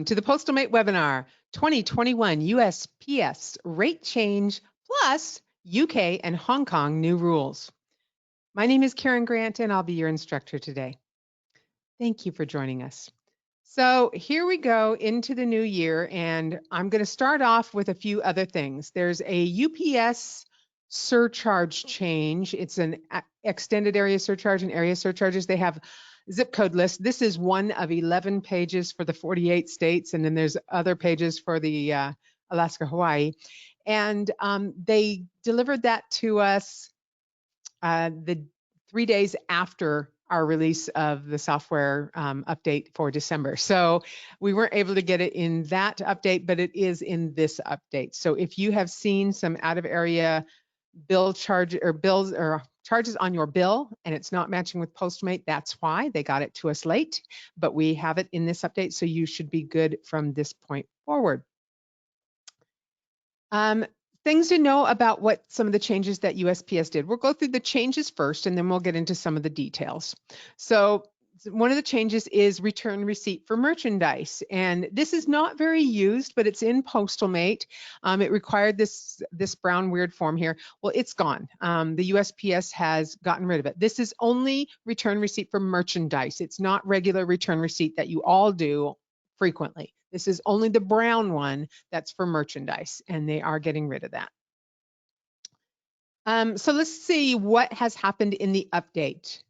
To the Postal Mate webinar, 2021 USPS rate change plus UK and Hong Kong new rules. My name is Karen Grant and I'll be your instructor today. Thank you for joining us. So here we go into the new year, and I'm going to start off with a few other things. There's a UPS surcharge change. It's an extended area surcharge and area surcharges. They have zip code list. This is one of 11 pages for the 48 states, and then there's other pages for the Alaska, Hawaii. And they delivered that to us the 3 days after our release of the software update for December. So we weren't able to get it in that update, but it is in this update. So if you have seen some out of area bill charge or bills or charges on your bill and it's not matching with Postmate, that's why they got it to us late, but we have it in this update, so you should be good from this point forward. Things to know about what some of the changes that USPS did. We'll go through the changes first and then we'll get into some of the details. So one of the changes is return receipt for merchandise. And this is not very used, but it's in Postalmate. It required this brown weird form here. Well, it's gone. The USPS has gotten rid of it. This is only return receipt for merchandise. It's not regular return receipt that you all do frequently. This is only the brown one that's for merchandise, and they are getting rid of that. So let's see what has happened in the update.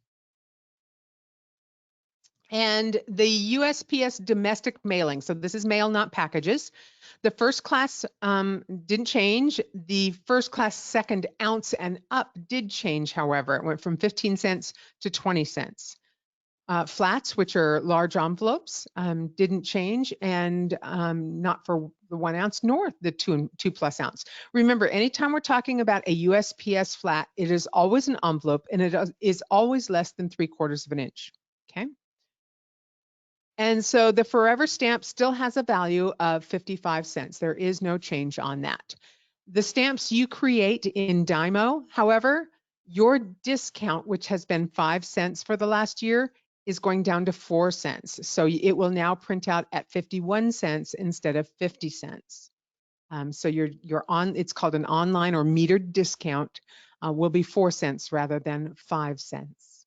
And the USPS domestic mailing, so this is mail, not packages. The first class didn't change. The first class second ounce and up did change, however. It went from 15 cents to 20 cents. Flats, which are large envelopes, didn't change, and not for the 1 ounce nor the 2+ ounce. Remember, anytime we're talking about a USPS flat, it is always an envelope and it is always less than 3/4 of an inch. Okay. And so the forever stamp still has a value of 55 cents. There is no change on that. The stamps you create in Dymo, however, your discount, which has been 5 cents for the last year, is going down to 4 cents. So it will now print out at 51 cents instead of 50 cents. So you're on, it's called an online or metered discount, will be 4 cents rather than 5 cents.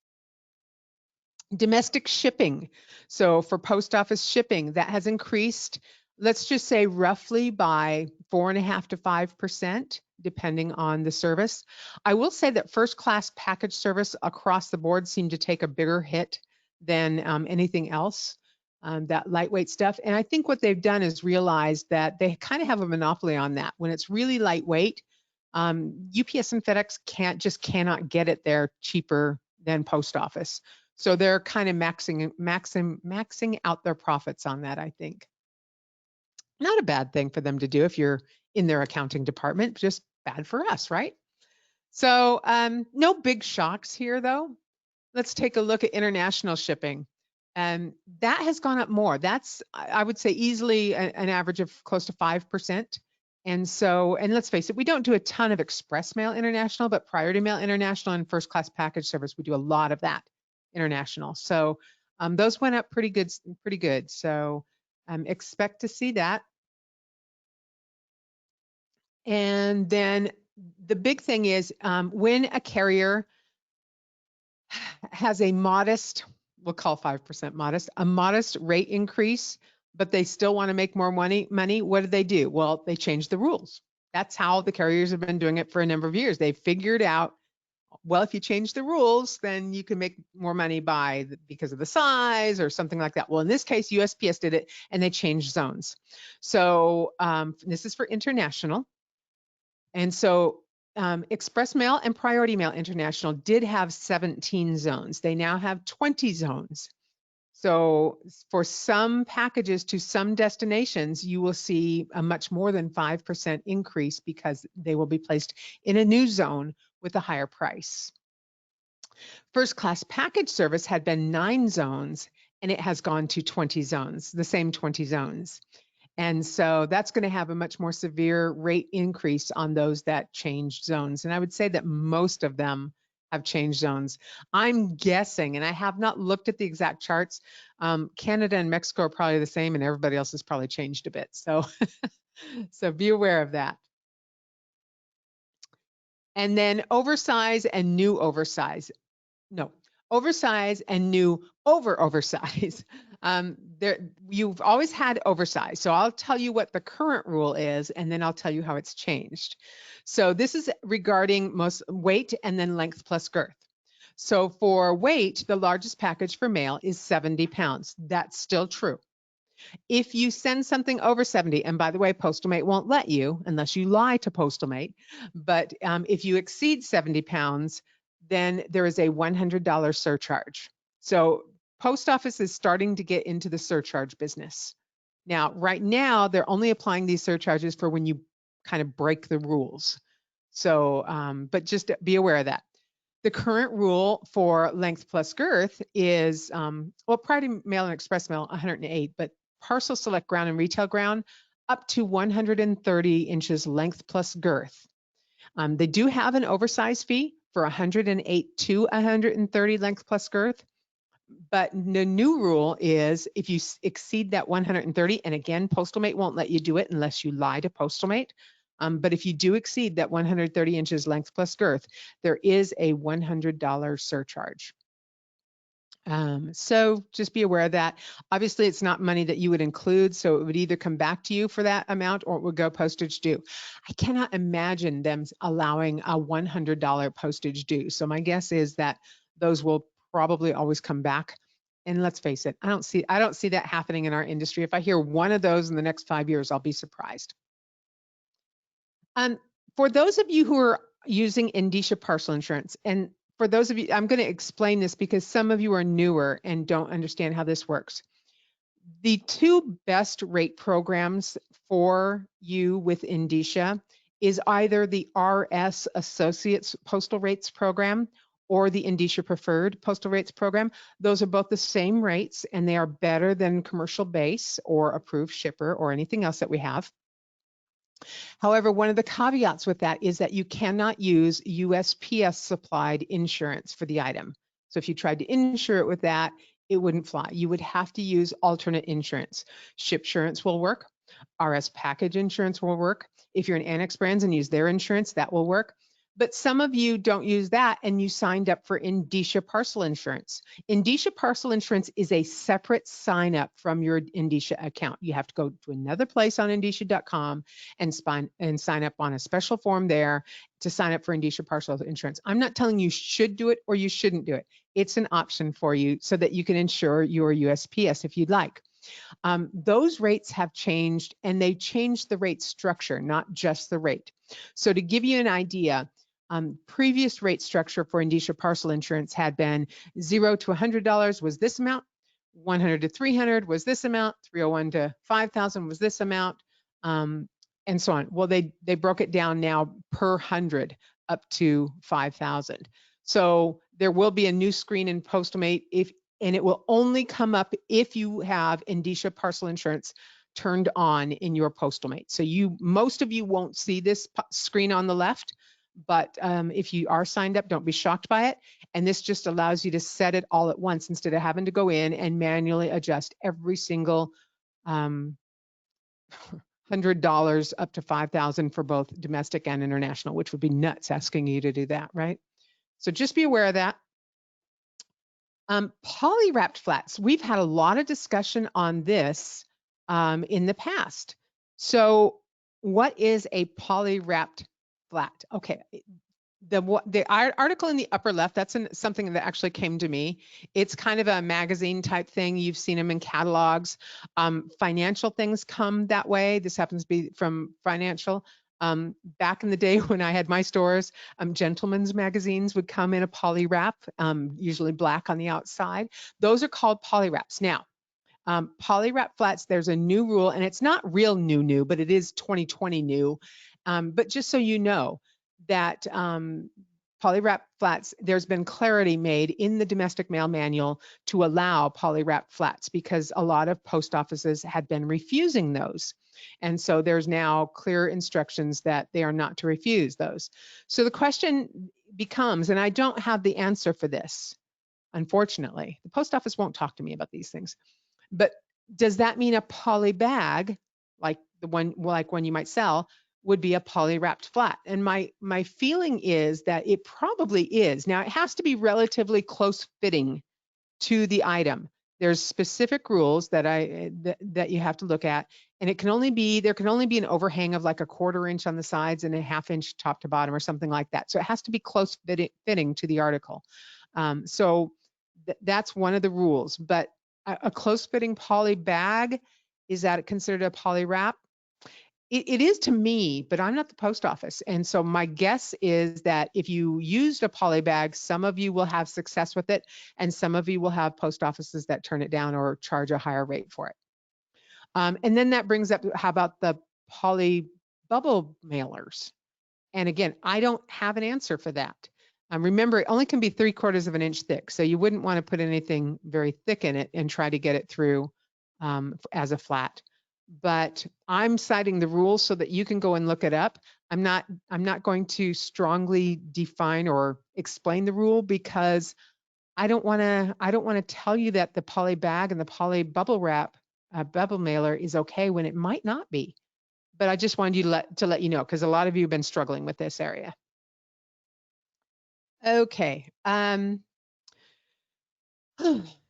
Domestic shipping. So for post office shipping, that has increased, let's just say roughly by 4.5% to 5%, depending on the service. I will say that first class package service across the board seemed to take a bigger hit than anything else, that lightweight stuff. And I think what they've done is realize that they kind of have a monopoly on that. When it's really lightweight, UPS and FedEx cannot get it there cheaper than post office. So they're kind of maxing out their profits on that, I think. Not a bad thing for them to do if you're in their accounting department, just bad for us, right? So no big shocks here though. Let's take a look at international shipping. And that has gone up more. That's, I would say, easily an average of close to 5%. And so, and let's face it, we don't do a ton of express mail international, but priority mail international and first class package service, we do a lot of that international. So those went up pretty good. So expect to see that. And then the big thing is when a carrier has a modest, we'll call 5% modest, a modest rate increase, but they still want to make more money, what do? Well, they change the rules. That's how the carriers have been doing it for a number of years. They figured out, well, if you change the rules, then you can make more money because of the size or something like that. Well, in this case, USPS did it and they changed zones. So this is for international. And so Express Mail and Priority Mail International did have 17 zones. They now have 20 zones. So for some packages to some destinations, you will see a much more than 5% increase because they will be placed in a new zone with a higher price. First class package service had been 9 zones and it has gone to 20 zones, the same 20 zones. And so that's going to have a much more severe rate increase on those that changed zones. And I would say that most of them have changed zones. I'm guessing, and I have not looked at the exact charts. Canada and Mexico are probably the same, and everybody else has probably changed a bit. So, so be aware of that. And then oversize and new oversize. No, oversize and new oversize. You've always had oversize. So I'll tell you what the current rule is, and then I'll tell you how it's changed. So this is regarding most weight and then length plus girth. So for weight, the largest package for mail is 70 pounds. That's still true. If you send something over 70, and by the way, Postalmate won't let you unless you lie to Postalmate, but if you exceed 70 pounds, then there is a $100 surcharge. So post office is starting to get into the surcharge business. Now, right now, they're only applying these surcharges for when you kind of break the rules. So, but just be aware of that. The current rule for length plus girth is, well, priority mail and express mail, 108, but parcel select ground and retail ground, up to 130 inches length plus girth. They do have an oversize fee for 108 to 130 length plus girth. But the new rule is if you exceed that 130, and again, Postalmate won't let you do it unless you lie to Postalmate. But if you do exceed that 130 inches length plus girth, there is a $100 surcharge. So just be aware of that. Obviously, it's not money that you would include, so it would either come back to you for that amount or it would go postage due. I cannot imagine them allowing a $100 postage due. So my guess is that those will probably always come back. And let's face it, I don't see that happening in our industry. If I hear one of those in the next 5 years, I'll be surprised. For those of you who are using Indicia parcel insurance, and for those of you, I'm going to explain this because some of you are newer and don't understand how this works. The two best rate programs for you with Indicia is either the RS Associates Postal Rates Program or the Indicia Preferred Postal Rates Program. Those are both the same rates and they are better than Commercial Base or Approved Shipper or anything else that we have. However, one of the caveats with that is that you cannot use USPS supplied insurance for the item. So if you tried to insure it with that, it wouldn't fly. You would have to use alternate insurance. Shipsurance will work. RS package insurance will work. If you're an Annex Brands and use their insurance, that will work. But some of you don't use that and you signed up for Indicia Parcel Insurance. Indicia Parcel Insurance is a separate sign up from your Indicia account. You have to go to another place on indicia.com and sign up on a special form there to sign up for Indicia Parcel Insurance. I'm not telling you should do it or you shouldn't do it. It's an option for you so that you can insure your USPS if you'd like. Those rates have changed and they changed the rate structure, not just the rate. So to give you an idea, previous rate structure for Indicia Parcel Insurance had been $0 to $100 was this amount, 100 to 300 was this amount, 301 to 5,000 was this amount, and so on. Well, they broke it down now per 100 up to 5,000. So there will be a new screen in Postalmate and it will only come up if you have Indicia Parcel Insurance turned on in your Postalmate. So most of you won't see this screen on the left, but if you are signed up, don't be shocked by it. And this just allows you to set it all at once instead of having to go in and manually adjust every single $100 up to $5,000 for both domestic and international, which would be nuts asking you to do that, right? So just be aware of that. Poly wrapped flats. We've had a lot of discussion on this in the past. So what is a poly wrapped flat? Okay, the article in the upper left, that's something that actually came to me. It's kind of a magazine type thing. You've seen them in catalogs. Financial things come that way. This happens to be from Financial. Back in the day when I had my stores, gentlemen's magazines would come in a poly wrap, usually black on the outside. Those are called poly wraps. Now, poly wrap flats, there's a new rule, and it's not real new, but it is 2020 new. But just so you know that poly wrap flats, there's been clarity made in the domestic mail manual to allow poly wrap flats because a lot of post offices had been refusing those. And so there's now clear instructions that they are not to refuse those. So the question becomes, and I don't have the answer for this, unfortunately. The post office won't talk to me about these things. But does that mean a poly bag, like the one like one you might sell, would be a poly wrapped flat? And my feeling is that it probably is. Now it has to be relatively close fitting to the item. There's specific rules that that you have to look at, and it can only be there can only be an overhang of like a 1/4 inch on the sides and a 1/2 inch top to bottom or something like that. So it has to be close fitting to the article. So that's one of the rules. But a close fitting poly bag, is that considered a poly wrap? It is to me, but I'm not the post office. And so my guess is that if you used a poly bag, some of you will have success with it, and some of you will have post offices that turn it down or charge a higher rate for it. And then that brings up, how about the poly bubble mailers? And again, I don't have an answer for that. Remember, it only can be 3/4 of an inch thick, so you wouldn't want to put anything very thick in it and try to get it through as a flat. But I'm citing the rules so that you can go and look it up. I'm not going to strongly define or explain the rule, because I don't want to tell you that the poly bag and the poly bubble wrap bubble mailer is okay when it might not be. But I just wanted you to let you know, because a lot of you have been struggling with this area. Okay.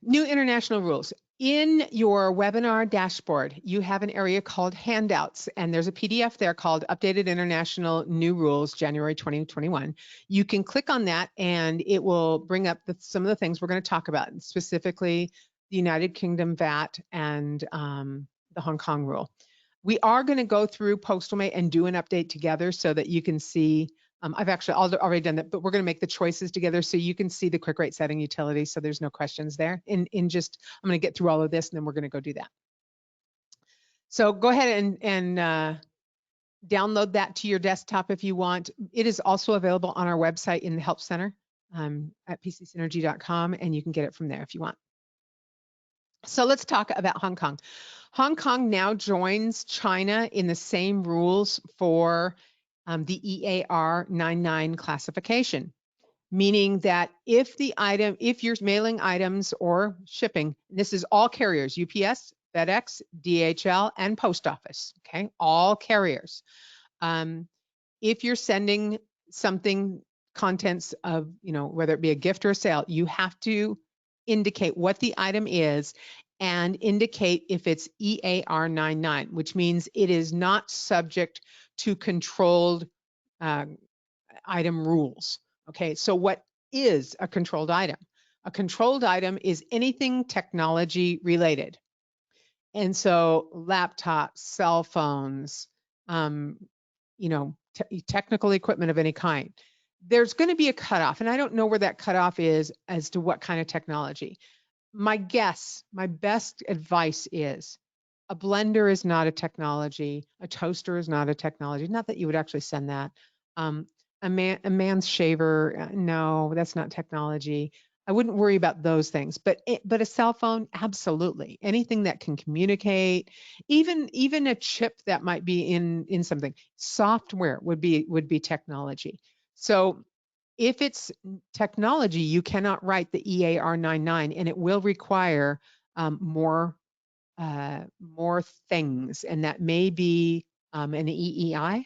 New international rules. In your webinar dashboard, you have an area called handouts, and there's a PDF there called Updated International New Rules, January 2021. You can click on that and it will bring up some of the things we're going to talk about, specifically the United Kingdom VAT and the Hong Kong rule. We are going to go through Postalmate and do an update together so that you can see. I've actually already done that, but we're going to make the choices together so you can see the quick rate setting utility. So there's no questions there. I'm going to get through all of this and then we're going to go do that. So go ahead and download that to your desktop if you want. It is also available on our website in the Help Center at pcsynergy.com, and you can get it from there if you want. So let's talk about Hong Kong. Hong Kong now joins China in the same rules for the EAR 99 classification, meaning that if you're mailing items or shipping, this is all carriers, UPS, FedEx, DHL, and Post Office, okay, all carriers. If you're sending something, contents of, whether it be a gift or a sale, you have to indicate what the item is and indicate if it's EAR 99, which means it is not subject to controlled item rules. Okay, so what is a controlled item? A controlled item is anything technology related. And so laptops, cell phones, technical equipment of any kind. There's going to be a cutoff, and I don't know where that cutoff is as to what kind of technology. My best advice is a blender is not a technology. A toaster is not a technology. Not that you would actually send that. A man's shaver, no, that's not technology. I wouldn't worry about those things. But a cell phone, absolutely. Anything that can communicate, even a chip that might be in something. Software would be technology. So if it's technology, you cannot write the EAR 99, and it will require more things, and that may be an EEI.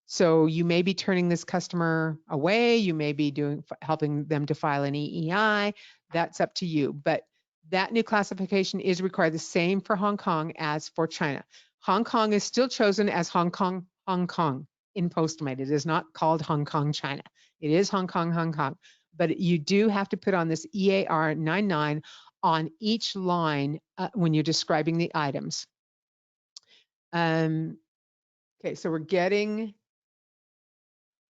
So you may be turning this customer away. You may be helping them to file an EEI. That's up to you. But that new classification is required, the same for Hong Kong as for China. Hong Kong is still chosen as Hong Kong in Postalmate. It is not called Hong Kong, China. It is Hong Kong. But you do have to put on this EAR 99 on each line when you're describing the items. Okay, so we're getting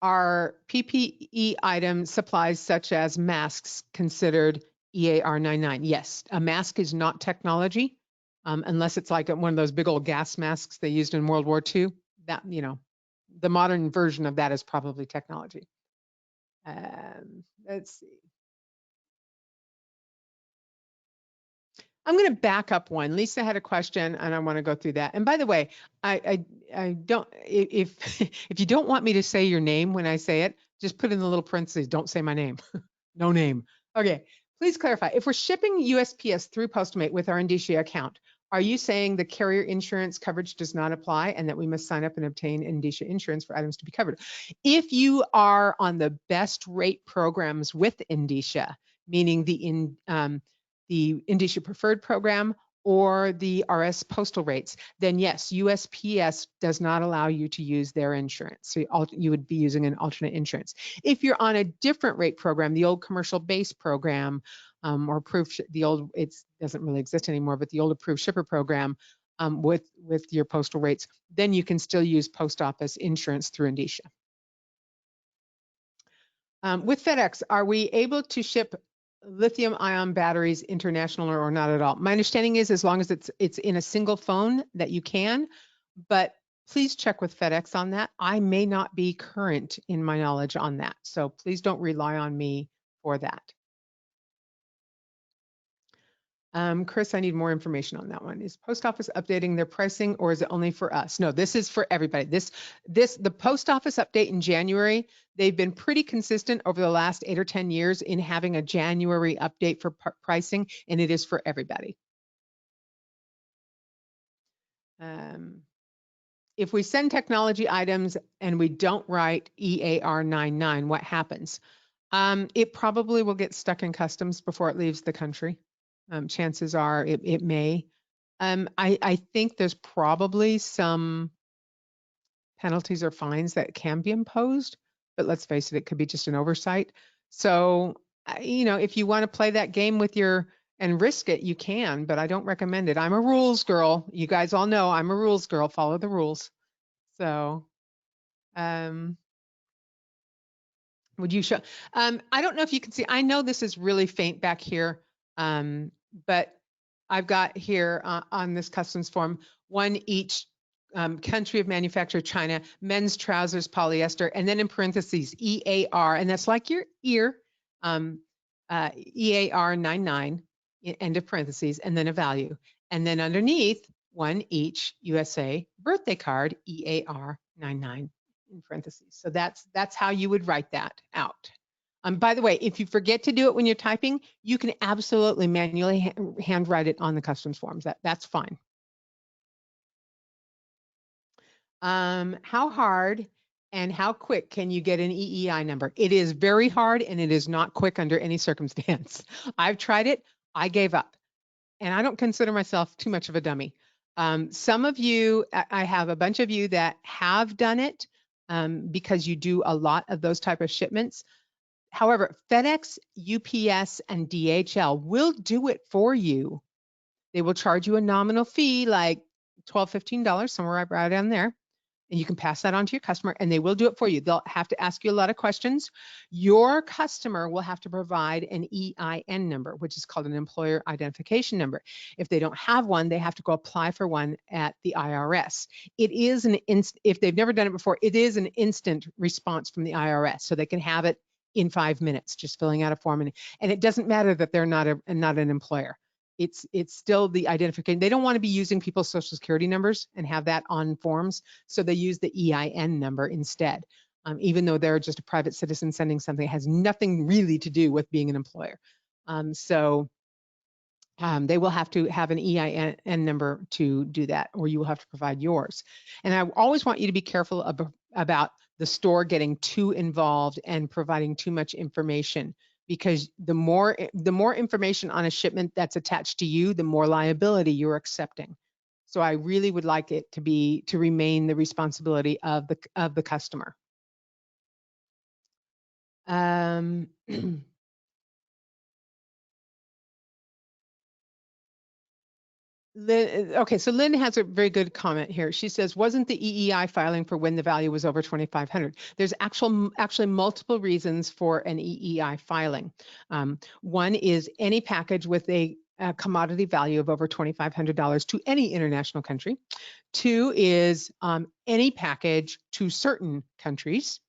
our PPE item supplies such as masks considered EAR 99. Yes, a mask is not technology unless it's like one of those big old gas masks they used in World War II. That, the modern version of that is probably technology. Let's see. I'm going to back up one. Lisa had a question, and I want to go through that. And by the way, I don't, if you don't want me to say your name when I say it, Just put in the little parentheses, don't say my name. No name. Okay, please clarify. If we're shipping USPS through Postmate with our Indicia account, are you saying the carrier insurance coverage does not apply and that we must sign up and obtain Indicia insurance for items to be covered? If you are on the best rate programs with Indicia, meaning the Indicia Preferred program or the RS postal rates, then yes, USPS does not allow you to use their insurance. So you would be using an alternate insurance. If you're on a different rate program, the old commercial base program, or approved, it doesn't really exist anymore, but the old approved shipper program with your postal rates, then you can still use post office insurance through Indicia. With FedEx, are we able to ship lithium ion batteries international or not at all? My understanding is as long as it's in a single phone that you can, but please check with FedEx on that. I may not be current in my knowledge on that, so please don't rely on me for that. Chris, I need more information on that one. Is post office updating their pricing or is it only for us? No, this is for everybody. The post office update in January, they've been pretty consistent over the last 8 or 10 years in having a January update for pricing, and it is for everybody. If we send technology items and we don't write EAR99, what happens? It probably will get stuck in customs before it leaves the country. Chances are it may. I think there's probably some penalties or fines that can be imposed, but let's face it, it could be just an oversight. So, if you want to play that game with and risk it, you can, but I don't recommend it. I'm a rules girl. You guys all know I'm a rules girl. Follow the rules. So, would you show? I don't know if you can see. I know this is really faint back here, but I've got here on this customs form one each country of manufacture: China, men's trousers, polyester, and then in parentheses EAR, and that's like your ear, EAR 99, end of parentheses, and then a value, and then underneath one each USA birthday card, EAR 99. In parentheses. So that's how you would write that out. By the way, if you forget to do it when you're typing, you can absolutely manually handwrite it on the customs forms. That's fine. How hard and how quick can you get an EEI number? It is very hard and it is not quick under any circumstance. I've tried it. I gave up. And I don't consider myself too much of a dummy. Some of you, I have a bunch of you that have done it. Because you do a lot of those type of shipments. However, FedEx, UPS, and DHL will do it for you. They will charge you a nominal fee, like $12, $15, somewhere right down there. And you can pass that on to your customer and they will do it for you. They'll have to ask you a lot of questions. Your customer will have to provide an EIN number, which is called an employer identification number. If they don't have one, they have to go apply for one at the IRS. It is if they've never done it before, it is an instant response from the IRS. So they can have it in 5 minutes, just filling out a form. And it doesn't matter that they're not an employer. It's still the identification. They don't want to be using people's social security numbers and have that on forms. So they use the EIN number instead, even though they're just a private citizen sending something that has nothing really to do with being an employer. They will have to have an EIN number to do that, or you will have to provide yours. And I always want you to be careful about the store getting too involved and providing too much information, because the more information on a shipment that's attached to you, the more liability you're accepting. So I really would like it to remain the responsibility of the customer. Okay, so Lynn has a very good comment here. She says, wasn't the EEI filing for when the value was over 2,500? There's actually multiple reasons for an EEI filing. One is any package with a commodity value of over $2,500 to any international country. Two is any package to certain countries.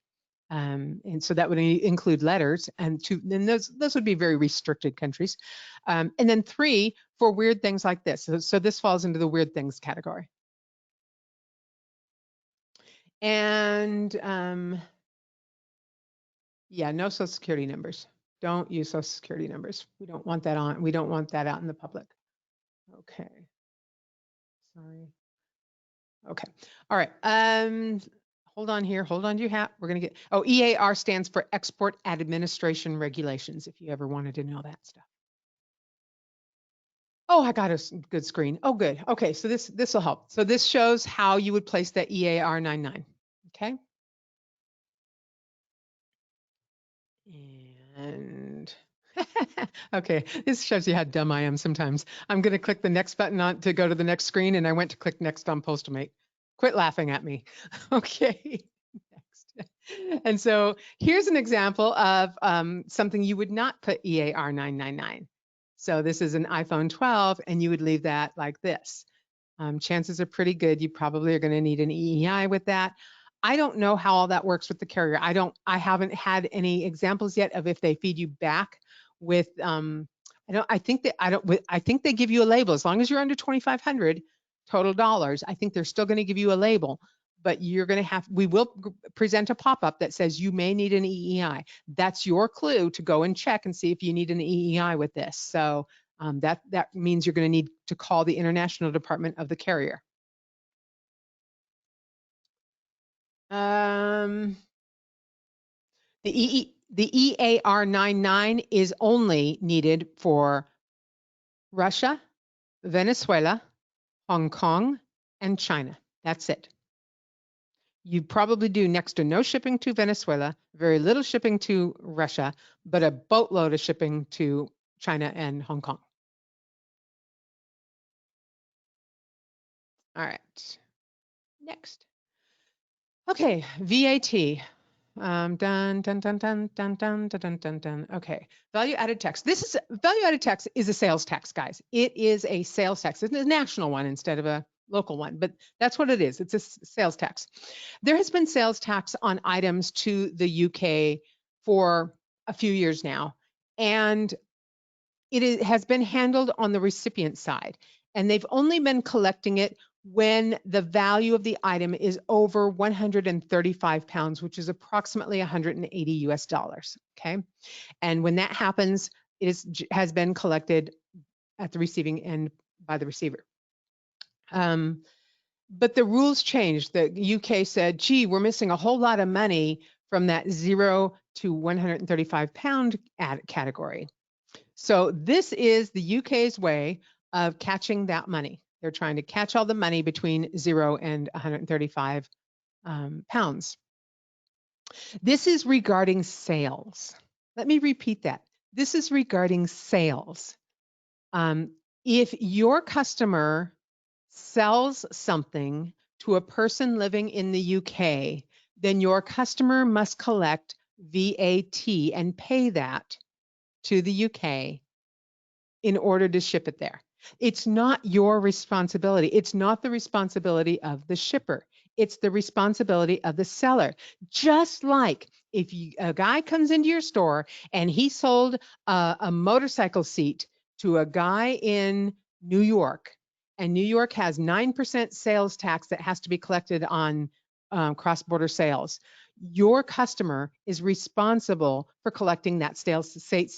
And so that would include letters, and those would be very restricted countries. And then three, for weird things like this. So this falls into the weird things category. And Yeah, no social security numbers. Don't use social security numbers. We don't want that on. We don't want that out in the public. Okay. Sorry. Okay. All right. Hold on here. Hold on to your hat. We're going to get, oh, EAR stands for Export Administration Regulations, if you ever wanted to know that stuff. Oh, I got a good screen. Oh, good. Okay. So this will help. So this shows how you would place that EAR 99. Okay. And okay, this shows you how dumb I am sometimes. I'm going to click the next button on to go to the next screen, and I went to click next on Postamate. Quit laughing at me. Okay, next. And so here's an example of something you would not put EAR 999. So this is an iPhone 12, and you would leave that like this. Chances are pretty good you probably are going to need an EEI with that. I don't know how all that works with the carrier. I haven't had any examples yet of if they feed you back with, I think that, I think they give you a label as long as you're under 2,500 total dollars. I think they're still going to give you a label, but you're going to have, we will present a pop-up that says you may need an EEI. That's your clue to go and check and see if you need an EEI with this. So that means you're going to need to call the international department of the carrier. The EAR 99 is only needed for Russia, Venezuela, Hong Kong, and China. That's it. You probably do next to no shipping to Venezuela, very little shipping to Russia, but a boatload of shipping to China and Hong Kong. All right, next. Okay, VAT. Dun, dun, dun, dun, dun, dun, dun, dun, dun, dun. Okay, value added tax. This is value added tax is a sales tax, guys. It is a sales tax. It's a national one instead of a local one, but that's what it is. It's a sales tax. There has been sales tax on items to the UK for a few years now, and has been handled on the recipient side, and they've only been collecting it when the value of the item is over 135 pounds, which is approximately 180 US dollars. Okay. And when that happens, has been collected at the receiving end by the receiver. But the rules changed. The UK said, gee, we're missing a whole lot of money from that 0 to 135 pound category. So this is the UK's way of catching that money. They're trying to catch all the money between 0 and 135 pounds. This is regarding sales. Let me repeat that. This is regarding sales. If your customer sells something to a person living in the UK, then your customer must collect VAT and pay that to the UK in order to ship it there. It's not your responsibility. It's not the responsibility of the shipper. It's the responsibility of the seller. Just like if a guy comes into your store and he sold a motorcycle seat to a guy in New York, and New York has 9% sales tax that has to be collected on cross-border sales. Your customer is responsible for collecting that state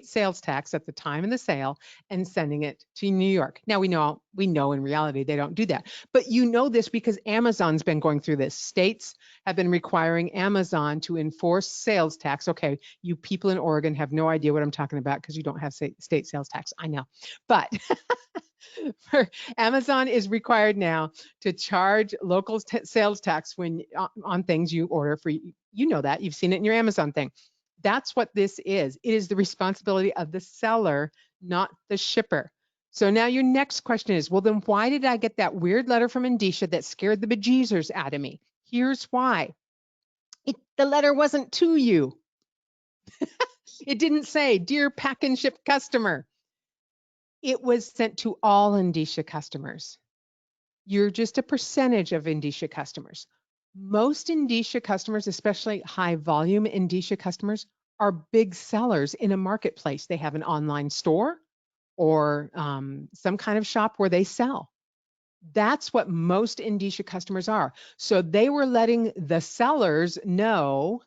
sales tax at the time of the sale and sending it to New York. Now we know in reality they don't do that, but you know this because Amazon's been going through this. States have been requiring Amazon to enforce sales tax. Okay, you people in Oregon have no idea what I'm talking about because you don't have state sales tax. I know, but for Amazon is required now to charge local sales tax when on things you order for. You know that you've seen it in your Amazon thing. That's what this is. It is the responsibility of the seller, not the shipper. So now your next question is, well, then why did I get that weird letter from Indicia that scared the bejesus out of me? Here's why. The letter wasn't to you. It didn't say, dear pack and ship customer. It was sent to all Indicia customers. You're just a percentage of Indicia customers. Most Indicia customers, especially high volume Indicia customers, are big sellers in a marketplace. They have an online store or some kind of shop where they sell. That's what most Indicia customers are. So they were letting the sellers know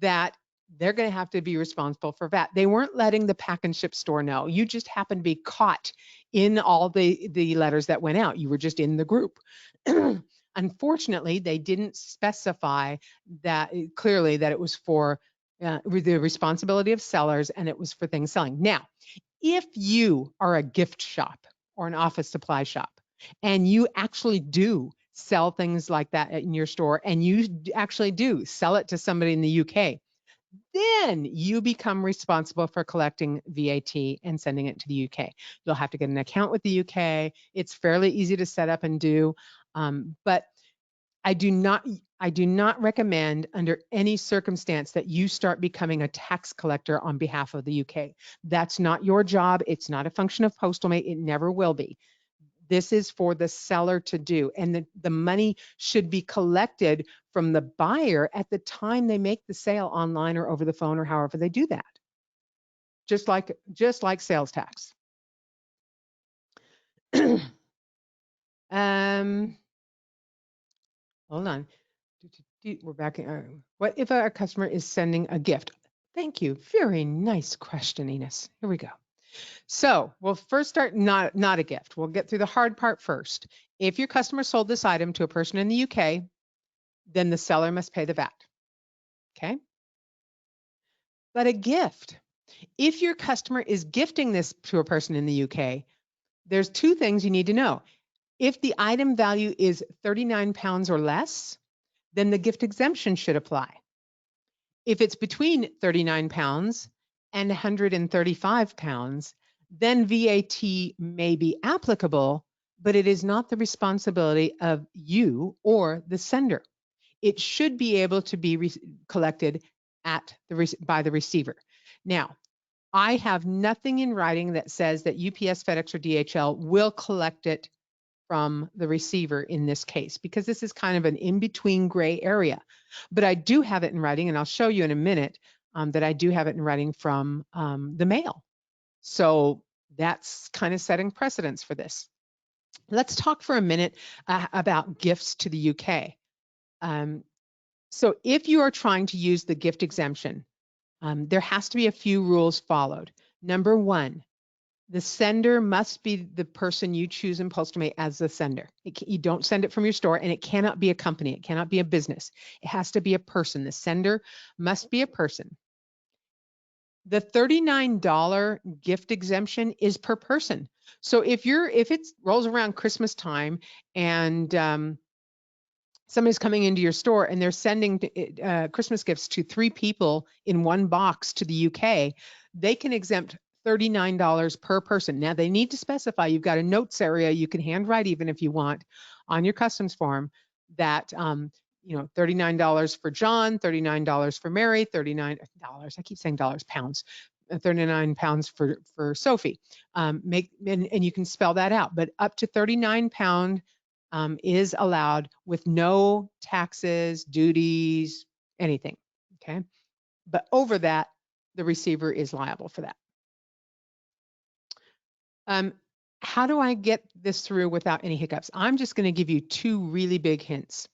that they're going to have to be responsible for VAT. They weren't letting the pack and ship store know. You just happened to be caught in all the letters that went out. You were just in the group. Unfortunately, they didn't specify that clearly that it was for the responsibility of sellers and it was for things selling. Now, if you are a gift shop or an office supply shop and you actually do sell things like that in your store and you actually do sell it to somebody in the UK, then you become responsible for collecting VAT and sending it to the UK. You'll have to get an account with the UK. It's fairly easy to set up and do, but I do not recommend under any circumstance that you start becoming a tax collector on behalf of the UK. That's not your job. It's not a function of Postalmate. It never will be. This is for the seller to do, and the money should be collected from the buyer at the time they make the sale online or over the phone or however they do that. Just like sales tax. Hold on. We're back. What if a customer is sending a gift? Thank you. Very nice question, Enos. Here we go. So we'll first start not a gift. We'll get through the hard part first. If your customer sold this item to a person in the UK, then the seller must pay the VAT. Okay. But a gift, if your customer is gifting this to a person in the UK, there's two things you need to know. If the item value is £39 or less, then the gift exemption should apply. If it's between £39 and £135, then VAT may be applicable, but it is not the responsibility of you or the sender. It should be able to be collected by the receiver. Now, I have nothing in writing that says that UPS, FedEx, or DHL will collect it from the receiver in this case, because this is kind of an in-between gray area. But I do have it in writing, and I'll show you in a minute that I do have it in writing from the mail. So that's kind of setting precedence for this. Let's talk for a minute about gifts to the UK. So if you are trying to use the gift exemption, there has to be a few rules followed. Number one, the sender must be the person you choose in Postalmate as the sender. You don't send it from your store, and it cannot be a company. It cannot be a business. It has to be a person. The sender must be a person. The $39 gift exemption is per person. So if it rolls around Christmas time and somebody's coming into your store and they're sending Christmas gifts to 3 people in one box to the UK, they can exempt $39 per person. Now they need to specify, you've got a notes area you can handwrite even if you want on your customs form that $39 for John, $39 for Mary, $39, I keep saying dollars, pounds, 39 pounds for Sophie. And you can spell that out, but up to 39 pound is allowed with no taxes, duties, anything, okay? But over that, the receiver is liable for that. How do I get this through without any hiccups? I'm just going to give you 2 really big hints.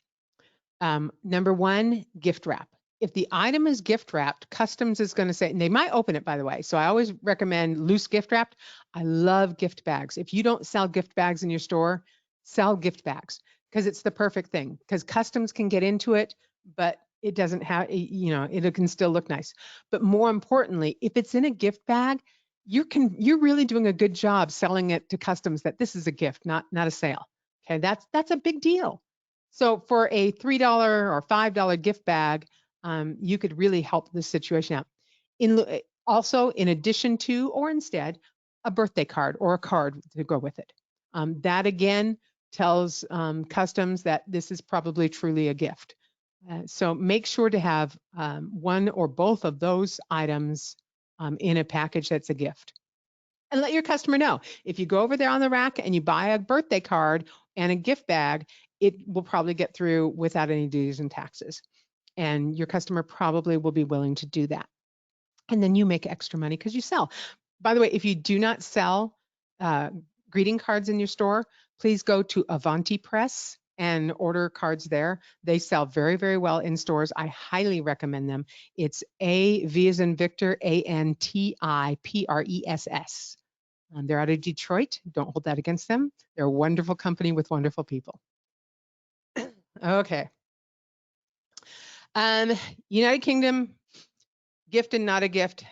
Number 1, gift wrap. If the item is gift wrapped, customs is going to say, and they might open it, by the way. So I always recommend loose gift wrapped. I love gift bags. If you don't sell gift bags in your store, sell gift bags, because it's the perfect thing, because customs can get into it, but it doesn't have, it can still look nice. But more importantly, if it's in a gift bag, you're really doing a good job selling it to customs that this is a gift, not a sale. Okay, that's a big deal. So for a $3 or $5 gift bag, you could really help this situation out. Also, in addition to or instead, a birthday card or a card to go with it. That again tells customs that this is probably truly a gift. So make sure to have one or both of those items in a package that's a gift. And let your customer know. If you go over there on the rack and you buy a birthday card and a gift bag, it will probably get through without any duties and taxes. And your customer probably will be willing to do that. And then you make extra money because you sell. By the way, if you do not sell greeting cards in your store, please go to Avanti Press and order cards there. They sell very, very well in stores. I highly recommend them. It's V as in Victor, ANTIPRESS. They're out of Detroit. Don't hold that against them. They're a wonderful company with wonderful people. Okay. United Kingdom, gift and not a gift.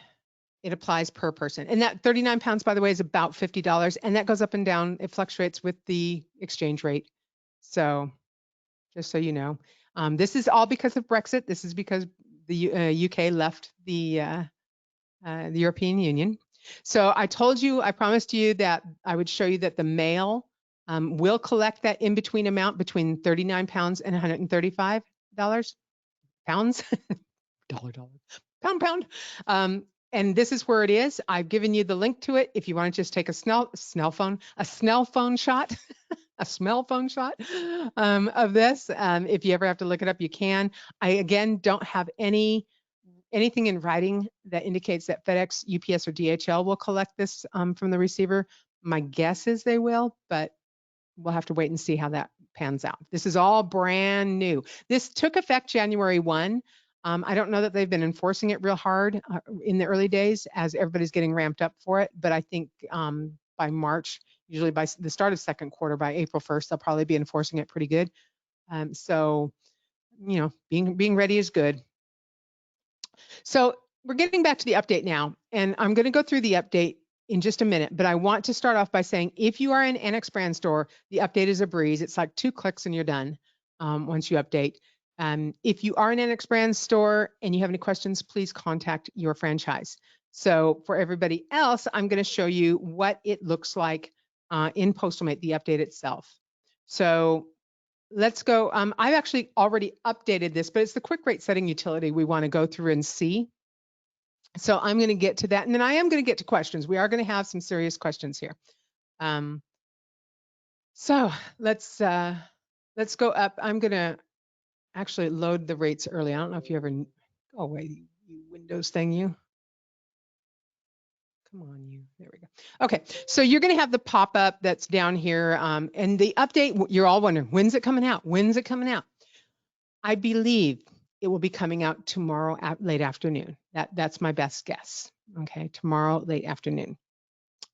It applies per person. And that 39 pounds, by the way, is about $50. And that goes up and down. It fluctuates with the exchange rate. So just so you know, this is all because of Brexit. This is because the UK left the European Union. So I told you, I promised you that I would show you that the mail will collect that in between amount between 39 pounds and $135 pounds, dollar, pound. And this is where it is. I've given you the link to it. If you want to just take a smell phone shot, a smell phone shot of this. If you ever have to look it up, you can. I, again, don't have anything in writing that indicates that FedEx, UPS, or DHL will collect this from the receiver. My guess is they will, but we'll have to wait and see how that pans out. This is all brand new. This took effect January 1. I don't know that they've been enforcing it real hard in the early days as everybody's getting ramped up for it, but I think by March, usually by the start of second quarter, by April 1st, they'll probably be enforcing it pretty good. So, you know, being ready is good. So we're getting back to the update now, and I'm going to go through the update in just a minute, but I want to start off by saying if you are an Annex brand store, the update is a breeze. It's like 2 clicks and you're done once you update. If you are an Annex brand store and you have any questions, please contact your franchise. So for everybody else, I'm going to show you what it looks like in Postalmate, the update itself. So let's go. I've actually already updated this, but it's the quick rate setting utility we want to go through and see. So I'm going to get to that, and then I am going to get to questions. We are going to have some serious questions here. So let's go up. I'm going to actually load the rates early. I don't know if you ever go away, you Windows thing, you. Come on, you. There we go. Okay, so you're going to have the pop-up that's down here, and the update. You're all wondering, when's it coming out? When's it coming out? I believe it will be coming out tomorrow at late afternoon. That's my best guess. Okay, tomorrow late afternoon.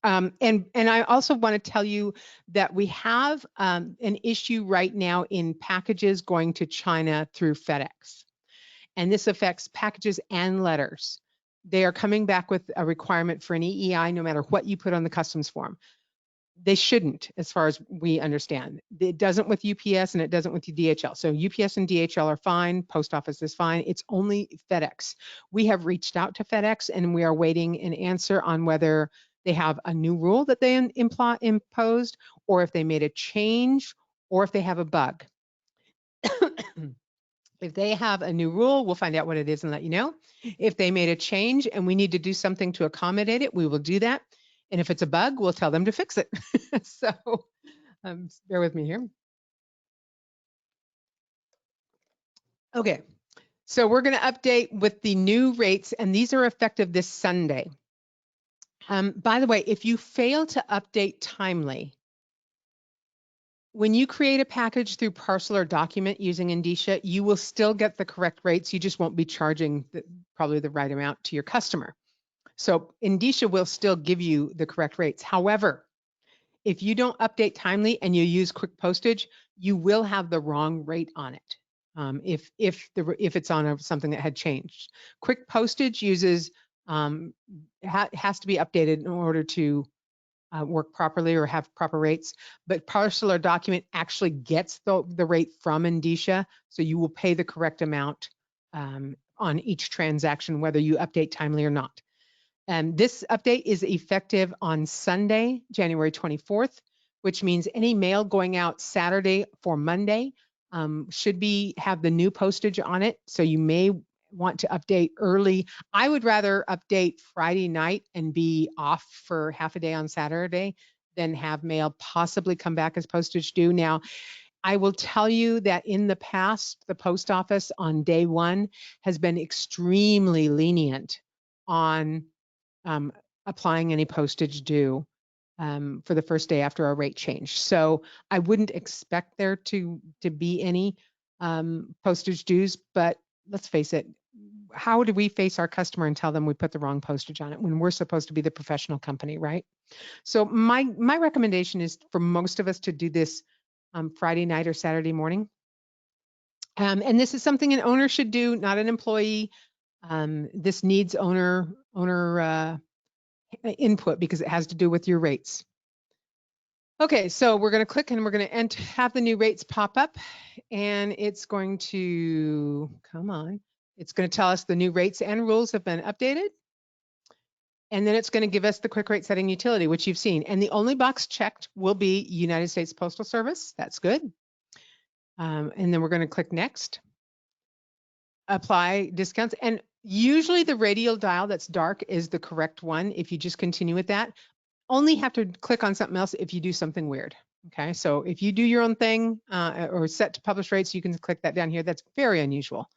And I also want to tell you that we have an issue right now in packages going to China through FedEx. And this affects packages and letters. They are coming back with a requirement for an EEI no matter what you put on the customs form. They shouldn't, as far as we understand. It doesn't with UPS and it doesn't with DHL. So UPS and DHL are fine. Post office is fine. It's only FedEx. We have reached out to FedEx and we are waiting an answer on whether they have a new rule that they imposed, or if they made a change, or if they have a bug. If they have a new rule, we'll find out what it is and let you know. If they made a change and we need to do something to accommodate it, we will do that. And if it's a bug, we'll tell them to fix it. So bear with me here. Okay, so we're going to update with the new rates, and these are effective this Sunday. By the way, if you fail to update timely, when you create a package through parcel or document using Indicia, you will still get the correct rates. You just won't be charging probably the right amount to your customer. So Indicia will still give you the correct rates. However, if you don't update timely and you use quick postage, you will have the wrong rate on it. If it's on something that had changed. Quick postage uses has to be updated in order to work properly or have proper rates, but parcel or document actually gets the rate from Indicia, so you will pay the correct amount on each transaction, whether you update timely or not. And this update is effective on Sunday, January 24th, which means any mail going out Saturday for Monday should have the new postage on it, so you may want to update early. I would rather update Friday night and be off for half a day on Saturday than have mail possibly come back as postage due. Now, I will tell you that in the past, the post office on day one has been extremely lenient on applying any postage due. for the first day after our rate change. So I wouldn't expect there to be any postage dues, but let's face it, how do we face our customer and tell them we put the wrong postage on it when we're supposed to be the professional company, right? So my recommendation is for most of us to do this Friday night or Saturday morning. And this is something an owner should do, not an employee. This needs owner input because it has to do with your rates. Okay, so we're going to click and we're going to have the new rates pop up, and it's going to, come on, it's going to tell us the new rates and rules have been updated. And then it's going to give us the quick rate setting utility, which you've seen. And the only box checked will be United States Postal Service. That's good. And then we're going to click next. Apply discounts. And usually the radial dial that's dark is the correct one. If you just continue with that, only have to click on something else if you do something weird. Okay, so if you do your own thing or set to publish rates, you can click that down here. That's very unusual.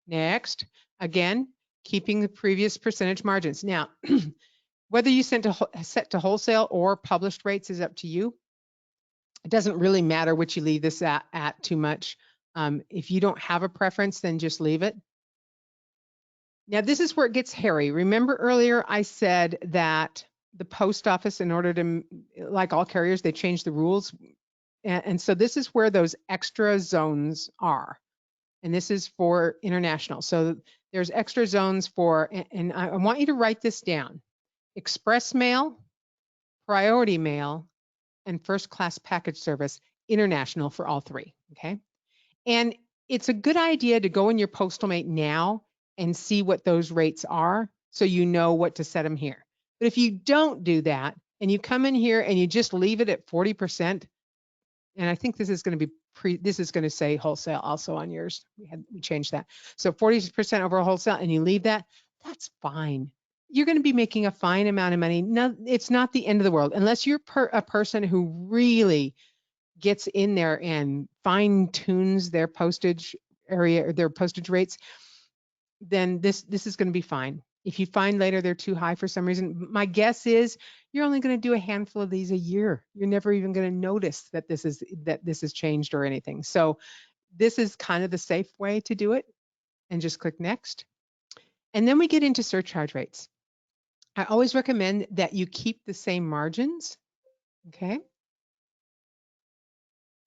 Next, again, keeping the previous percentage margins. Now, whether you set to wholesale or published rates is up to you. It doesn't really matter what you leave this at too much. If you don't have a preference, then just leave it. Now, this is where it gets hairy. Remember earlier I said that the post office, in order to, like all carriers, they changed the rules. And so this is where those extra zones are. And this is for international. So there's extra zones for, and I want you to write this down: express mail, priority mail, and first class package service, international for all three, okay? And it's a good idea to go in your Postalmate now and see what those rates are so you know what to set them here. But if you don't do that and you come in here and you just leave it at 40%, and I think this is going to be this is going to say wholesale also on yours. We changed that. So 40% over wholesale, and you leave that, that's fine. You're going to be making a fine amount of money. No, it's not the end of the world unless you're a person who really gets in there and fine tunes their postage area or their postage rates. Then this is going to be fine. If you find later they're too high for some reason, my guess is you're only going to do a handful of these a year. You're never even going to notice that this is changed or anything. So this is kind of the safe way to do it, and just click next. And then we get into surcharge rates. I always recommend that you keep the same margins. Okay.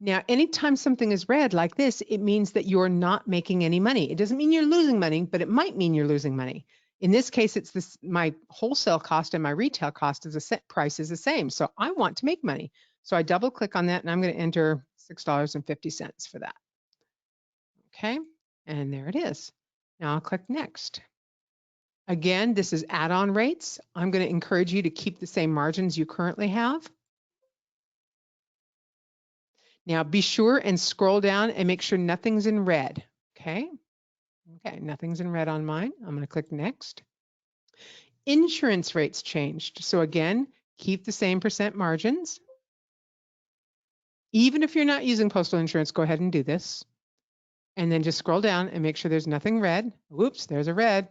Now, anytime something is red like this, it means that you're not making any money. It doesn't mean you're losing money, but it might mean you're losing money. In this case, it's this: my wholesale cost and my retail cost is a set price is the same. So I want to make money. So I double click on that and I'm going to enter $6.50 for that. Okay, and there it is. Now I'll click next. Again, this is add-on rates. I'm going to encourage you to keep the same margins you currently have. Now be sure and scroll down and make sure nothing's in red. Okay. Okay, nothing's in red on mine. I'm going to click next. Insurance rates changed. So again, keep the same percent margins. Even if you're not using postal insurance, go ahead and do this. And then just scroll down and make sure there's nothing red. Whoops, there's a red.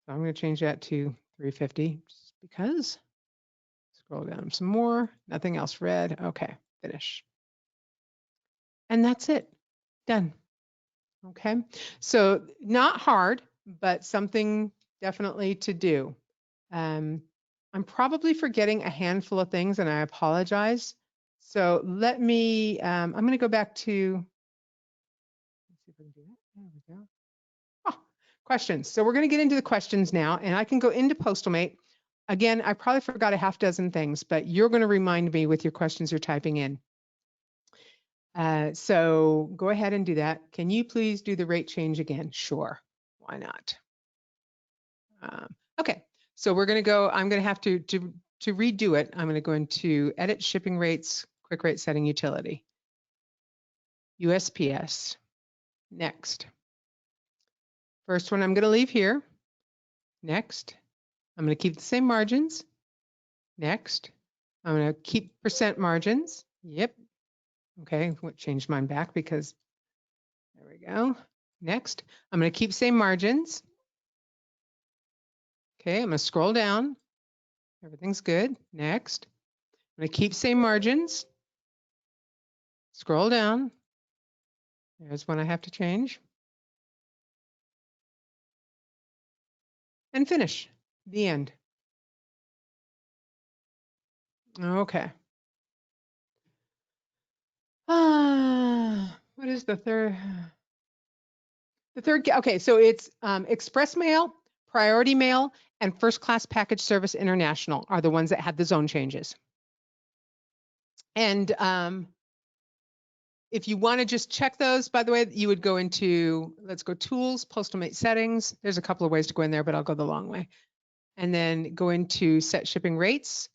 So I'm going to change that to $3.50 just because. Scroll down some more. Nothing else red. Okay, finish. And that's it. Done. Okay, so not hard, but something definitely to do. I'm probably forgetting a handful of things, and I apologize. So let me, I'm going to go back to, let's see if I can do that. There we go. Oh, questions. So we're going to get into the questions now, and I can go into Postalmate. Again, I probably forgot a half dozen things, but you're going to remind me with your questions you're typing in. So go ahead and do that. Can you please do the rate change again? Sure. Why not? Okay. So we're going to go, I'm going to have to redo it. I'm going to go into edit shipping rates, quick rate setting utility. USPS. Next. First one I'm going to leave here. Next. I'm going to keep the same margins. Next. I'm going to keep percent margins. Yep. Okay, changed mine back because there we go. Next, I'm going to keep same margins. Okay, I'm going to scroll down. Everything's good. Next. I'm going to keep same margins. Scroll down. There's one I have to change. And finish. The end. Okay. What is the third? Okay, so it's Express Mail, Priority Mail, and First Class Package Service International are the ones that had the zone changes. And if you want to just check those, by the way, you would go into, let's go Tools, Postal Mate Settings. There's a couple of ways to go in there, but I'll go the long way. And then go into Set Shipping Rates,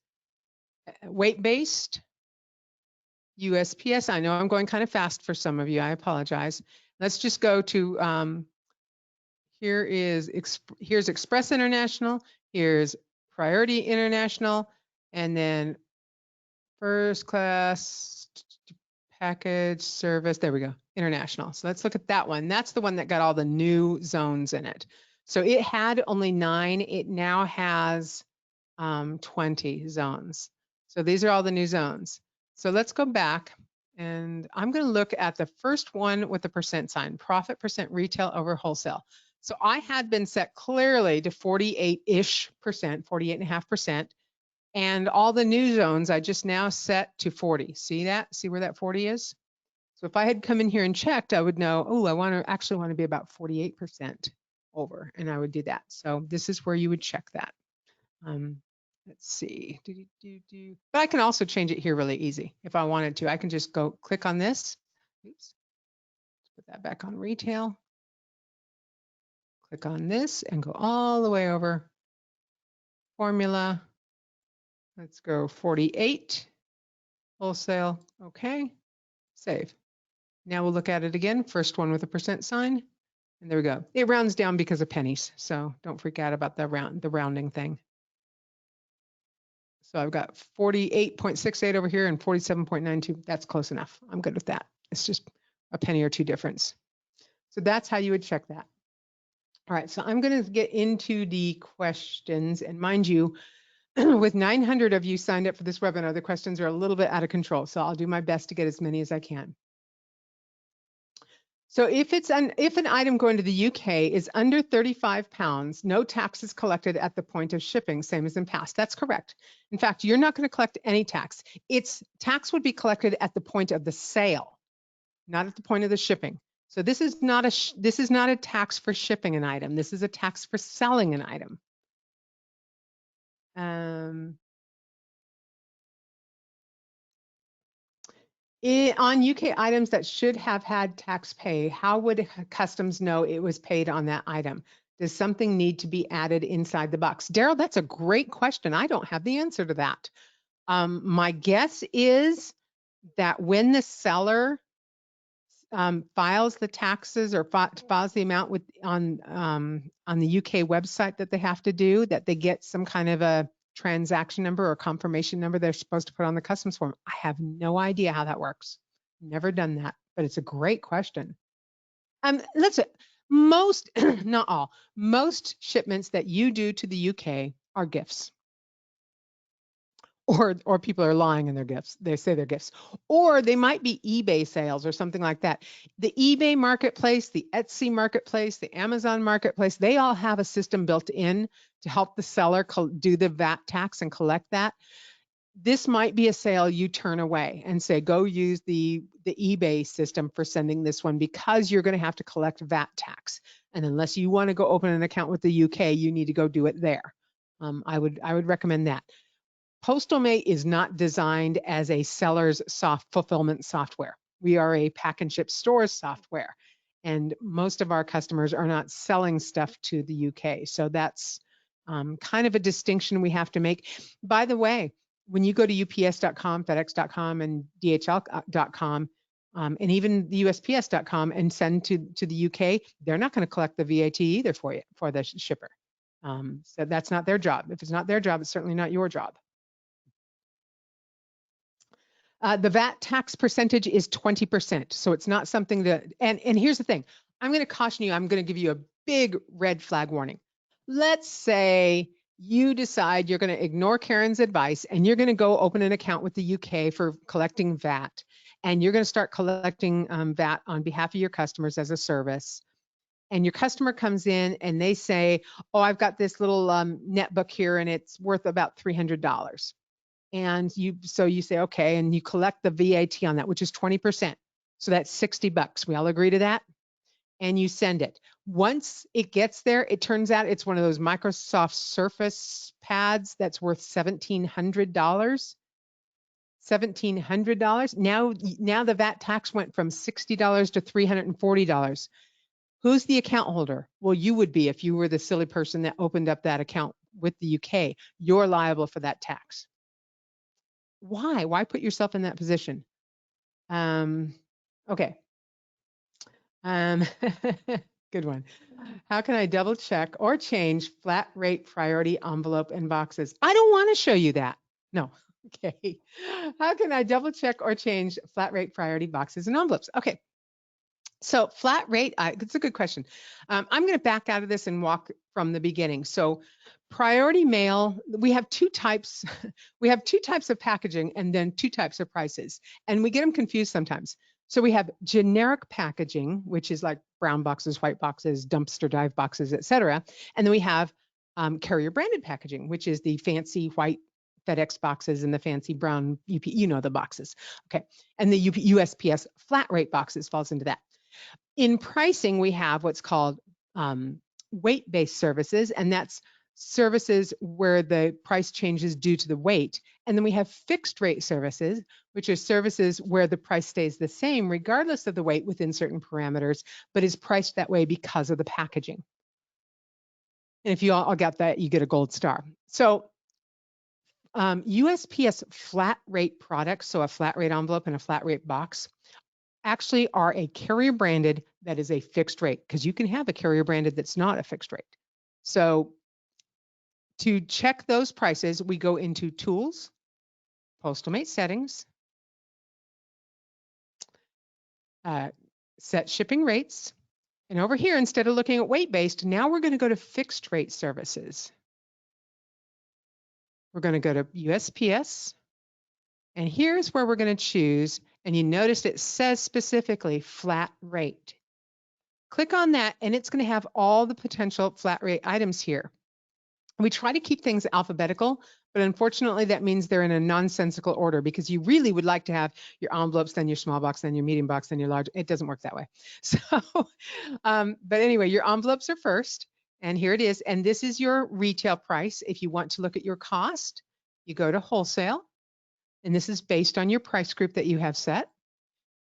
Weight-Based, USPS. I know I'm going kind of fast for some of you. I apologize. Let's just go to, here's Express International, here's Priority International, and then First Class Package Service. There we go, International. So let's look at that one. That's the one that got all the new zones in it. So it had only 9. It now has 20 zones. So these are all the new zones. So let's go back, and I'm going to look at the first one with the percent sign, profit percent retail over wholesale. So I had been set clearly to 48-ish percent, 48.5%. And all the new zones I just now set to 40. See that? See where that 40 is? So if I had come in here and checked, I would know, oh, I actually want to be about 48% over, and I would do that. So this is where you would check that. Let's see. But I can also change it here really easy if I wanted to. I can just go click on this. Oops. Put that back on retail. Click on this and go all the way over. Formula. Let's go 48. Wholesale. Okay. Save. Now we'll look at it again. First one with a percent sign. And there we go. It rounds down because of pennies. So don't freak out about the rounding thing. So I've got 48.68 over here and 47.92. That's close enough. I'm good with that. It's just a penny or two difference. So that's how you would check that. All right, so I'm going to get into the questions. And mind you, with 900 of you signed up for this webinar, the questions are a little bit out of control. So I'll do my best to get as many as I can. So if an item going to the UK is under 35 pounds, no tax is collected at the point of shipping, same as in past. That's correct. In fact, you're not going to collect any tax. Tax would be collected at the point of the sale, not at the point of the shipping. So this is not a tax for shipping an item. This is a tax for selling an item. On UK items that should have had tax pay, how would customs know it was paid on that item? Does something need to be added inside the box? Daryl, that's a great question. I don't have the answer to that. My guess is that when the seller files the taxes or files the amount on the UK website that they have to do, that they get some kind of a transaction number or confirmation number they're supposed to put on the customs form. I have no idea how that works. Never done that, but it's a great question. Most, not all, most shipments that you do to the UK are gifts. Or people are lying in their gifts. They say they're gifts. Or they might be eBay sales or something like that. The eBay marketplace, the Etsy marketplace, the Amazon marketplace, they all have a system built in to help the seller do the VAT tax and collect that. This might be a sale you turn away and say, go use the eBay system for sending this one because you're going to have to collect VAT tax. And unless you want to go open an account with the UK, you need to go do it there. I would recommend that. Postal Mate is not designed as a seller's fulfillment software. We are a pack and ship stores software, and most of our customers are not selling stuff to the UK. So that's kind of a distinction we have to make. By the way, when you go to UPS.com, FedEx.com, and DHL.com, and even the USPS.com and send to the UK, they're not going to collect the VAT either for the shipper. So that's not their job. If it's not their job, it's certainly not your job. The VAT tax percentage is 20%. So it's not something that, and here's the thing, I'm going to caution you, I'm going to give you a big red flag warning. Let's say You decide you're going to ignore Karen's advice and you're going to go open an account with the UK for collecting VAT. And you're going to start collecting VAT on behalf of your customers as a service. And your customer comes in and they say, oh, I've got this little netbook here and it's worth about $300. And so you say, okay, and you collect the VAT on that, which is 20%. So that's $60. We all agree to that? And you send it. Once it gets there, it turns out it's one of those Microsoft Surface pads that's worth $1,700. $1,700. Now the VAT tax went from $60 to $340. Who's the account holder? Well, you would be if you were the silly person that opened up that account with the UK. You're liable for that tax. Why? Why put yourself in that position? Okay. Good one. How can I double check or change flat rate priority envelope and boxes? I don't want to show you that. No. Okay. How can I double check or change flat rate priority boxes and envelopes? Okay. So flat rate, it's a good question. I'm going to back out of this and walk from the beginning. So priority mail, we have two types. We have two types of packaging and then two types of prices. And we get them confused sometimes. So we have generic packaging, which is like brown boxes, white boxes, dumpster dive boxes, et cetera. And then we have carrier branded packaging, which is the fancy white FedEx boxes and the fancy brown UP, the boxes. Okay. And the USPS flat rate boxes falls into that. In pricing, we have what's called weight-based services, and that's services where the price changes due to the weight. And then we have fixed rate services, which are services where the price stays the same regardless of the weight within certain parameters, but is priced that way because of the packaging. And if you all got that, you get a gold star. So USPS flat rate products, so a flat rate envelope and a flat rate box, actually are a carrier branded that is a fixed rate, because you can have a carrier branded that's not a fixed rate. So to check those prices, we go into Tools, Postalmate Settings, Set Shipping Rates. And over here, instead of looking at weight-based, now we're going to go to Fixed Rate Services. We're going to go to USPS. And here's where we're going to choose. And you notice it says specifically flat rate. Click on that, and it's going to have all the potential flat rate items here. We try to keep things alphabetical, but unfortunately that means they're in a nonsensical order, because you really would like to have your envelopes, then your small box, then your medium box, then your large. It doesn't work that way. So, but anyway, your envelopes are first, and here it is. And this is your retail price. If you want to look at your cost, you go to wholesale, and this is based on your price group that you have set.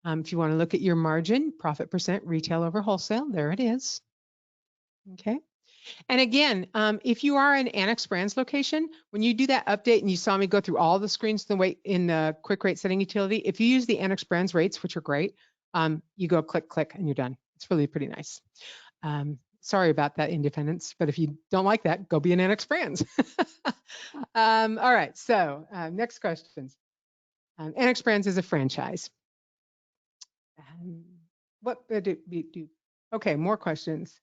If you want to look at your margin, profit percent, retail over wholesale, there it is. Okay. And again, if you are an Annex Brands location, when you do that update and you saw me go through all the screens in the quick rate setting utility, if you use the Annex Brands rates, which are great, you go click, click, and you're done. It's really pretty nice. Sorry about that, Independence, but if you don't like that, go be an Annex Brands. All right, so next questions. Annex Brands is a franchise. What do we do? Okay, more questions.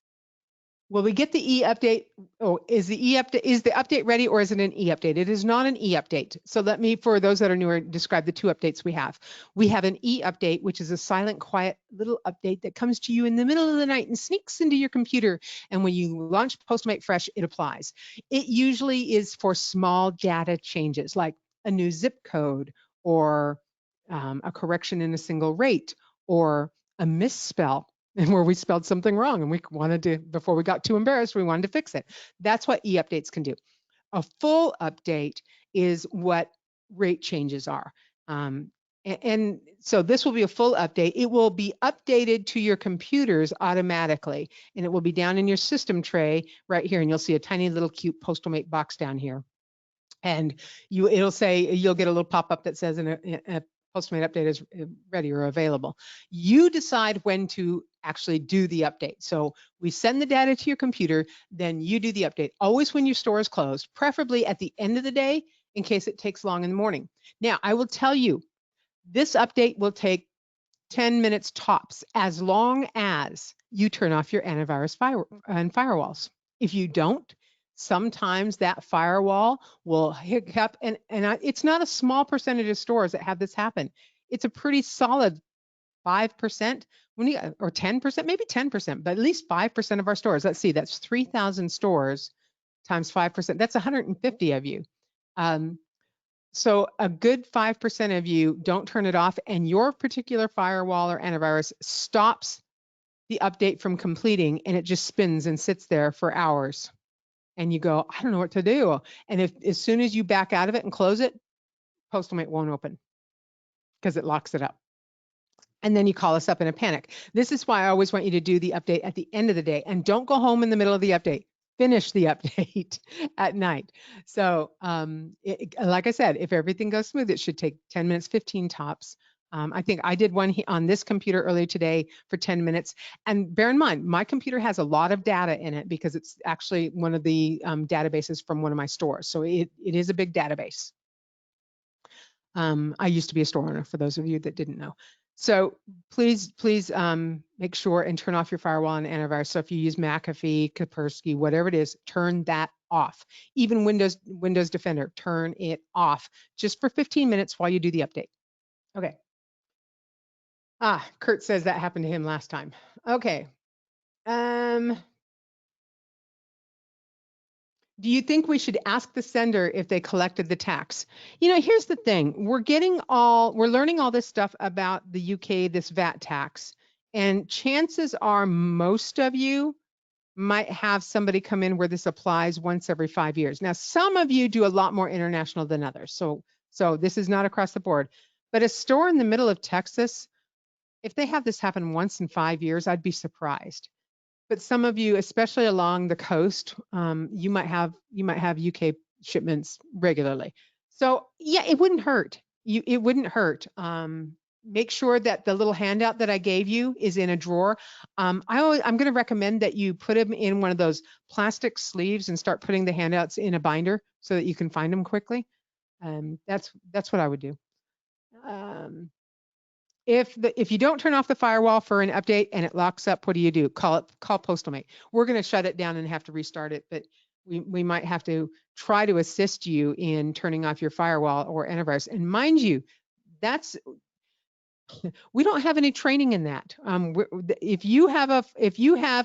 Will we get the e-update? Oh, is the update ready, or is it an e-update? It is not an e-update. So let me, for those that are newer, describe the two updates we have. We have an e-update, which is a silent, quiet little update that comes to you in the middle of the night and sneaks into your computer. And when you launch Postmate Fresh, it applies. It usually is for small data changes, like a new zip code, or a correction in a single rate, or a misspell, and where we spelled something wrong and we wanted to, before we got too embarrassed, we wanted to fix it. That's what e-updates can do. A full update is what rate changes are. And so this will be a full update. It will be updated to your computers automatically, and it will be down in your system tray right here, and you'll see a tiny little cute Postalmate box down here. And it'll say, you'll get a little pop-up that says a Postmate update is ready or available. You decide when to actually do the update. So we send the data to your computer, then you do the update, always when your store is closed, preferably at the end of the day in case it takes long in the morning. Now, I will tell you, this update will take 10 minutes tops, as long as you turn off your antivirus and firewalls. If you don't, sometimes that firewall will hiccup, and it's not a small percentage of stores that have this happen. It's a pretty solid 5% when you, or 10%, maybe 10%, but at least 5% of our stores. Let's see, that's 3,000 stores times 5%. That's 150 of you. So a good 5% of you don't turn it off, and your particular firewall or antivirus stops the update from completing, and it just spins and sits there for hours. And you go, I don't know what to do. And if as soon as you back out of it and close it, Postalmate won't open because it locks it up. And then you call us up in a panic. This is why I always want you to do the update at the end of the day, and don't go home in the middle of the update. Finish the update at night. So like I said, if everything goes smooth, it should take 10 minutes, 15 tops. I think I did one on this computer earlier today for 10 minutes. And bear in mind, my computer has a lot of data in it because it's actually one of the databases from one of my stores. So it is a big database. I used to be a store owner, for those of you that didn't know. So please make sure and turn off your firewall and antivirus. So if you use McAfee, Kaspersky, whatever it is, turn that off. Even Windows Defender, turn it off just for 15 minutes while you do the update. Okay. Kurt says that happened to him last time. Okay. Do you think we should ask the sender if they collected the tax? You know, here's the thing. We're learning all this stuff about the UK, this VAT tax. And chances are most of you might have somebody come in where this applies once every 5 years. Now, some of you do a lot more international than others. So this is not across the board. But a store in the middle of Texas, if they have this happen once in 5 years, I'd be surprised. But some of you, especially along the coast, you might have UK shipments regularly. So yeah, it wouldn't hurt. It wouldn't hurt. Make sure that the little handout that I gave you is in a drawer. I'm going to recommend that you put them in one of those plastic sleeves and start putting the handouts in a binder so that you can find them quickly. That's what I would do. If you don't turn off the firewall for an update and it locks up, what do you do? Call Postalmate. We're going to shut it down and have to restart it, but we might have to try to assist you in turning off your firewall or antivirus. And mind you, we don't have any training in that. If you have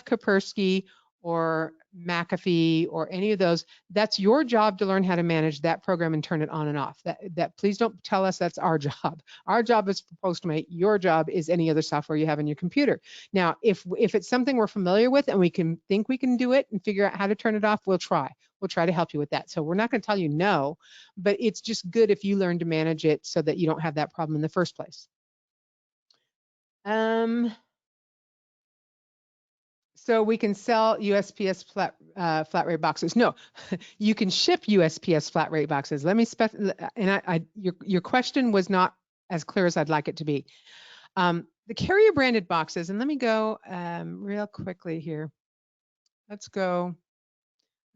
Kaspersky or McAfee or any of those, that's your job to learn how to manage that program and turn it on and off. That please don't tell us that's our job. Our job is for Postmate. Your job is any other software you have in your computer. Now, if it's something we're familiar with and we can do it and figure out how to turn it off, we'll try. We'll try to help you with that. So we're not going to tell you no, but it's just good if you learn to manage it so that you don't have that problem in the first place. So we can sell USPS flat rate boxes. No, you can ship USPS flat rate boxes. Let me your question was not as clear as I'd like it to be. The carrier branded boxes, and let me go real quickly here. Let's go.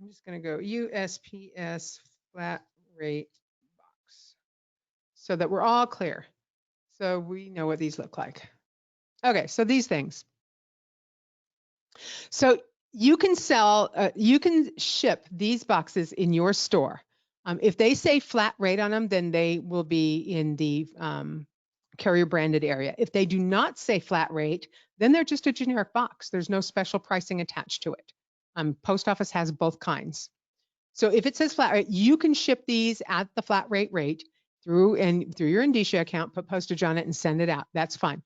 I'm just going to go USPS flat rate box so that we're all clear. So we know what these look like. Okay, so these things. So you can ship these boxes in your store. If they say flat rate on them, then they will be in the carrier branded area. If they do not say flat rate, then they're just a generic box. There's no special pricing attached to it. Post office has both kinds. So if it says flat rate, you can ship these at the flat rate through your Indicia account, put postage on it and send it out. That's fine.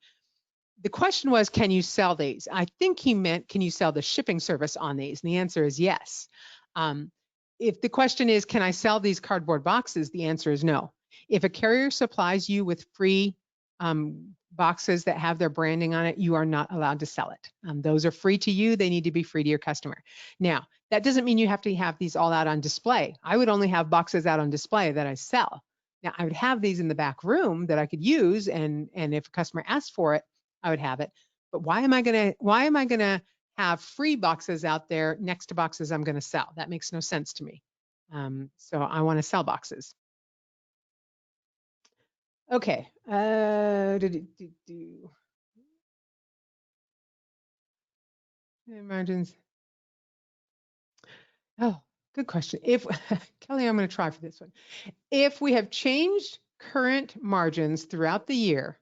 The question was, can you sell these? I think he meant, can you sell the shipping service on these? And the answer is yes. If the question is, can I sell these cardboard boxes? The answer is no. If a carrier supplies you with free boxes that have their branding on it, you are not allowed to sell it. Those are free to you. They need to be free to your customer. Now, that doesn't mean you have to have these all out on display. I would only have boxes out on display that I sell. Now, I would have these in the back room that I could use, and if a customer asked for it, I would have it. But why am I gonna have free boxes out there next to boxes I'm gonna sell? That makes no sense to me. So I want to sell boxes. Okay. Margins. Oh, Good question. If Kelly, I'm going to try for this one. If we have changed current margins throughout the year,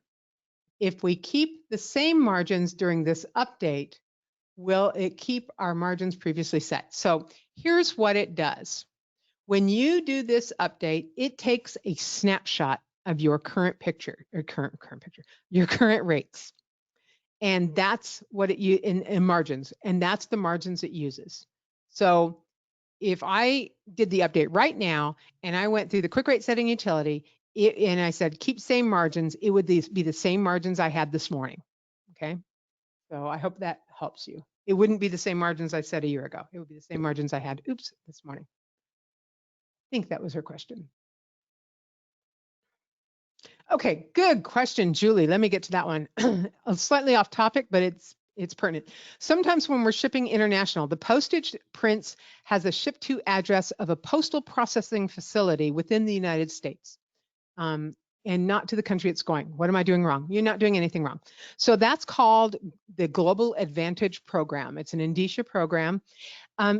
if we keep the same margins during this update, will it keep our margins previously set? So here's what it does. When you do this update, it takes a snapshot of your current picture, or current picture, your current rates. And that's what it in margins, and that's the margins it uses. So if I did the update right now and I went through the quick rate setting utility and I said keep same margins, it would be the same margins I had this morning. Okay. So I hope that helps you. It wouldn't be the same margins I said a year ago. It would be the same margins I had, this morning. I think that was her question. Okay, good question, Julie. Let me get to that one. Slightly off topic, but it's pertinent. Sometimes when we're shipping international, the postage prints has a ship to address of a postal processing facility within the United States, and not to the country it's going. What am I doing wrong? You're not doing anything wrong. So that's called the Global Advantage Program. It's an Indicia program.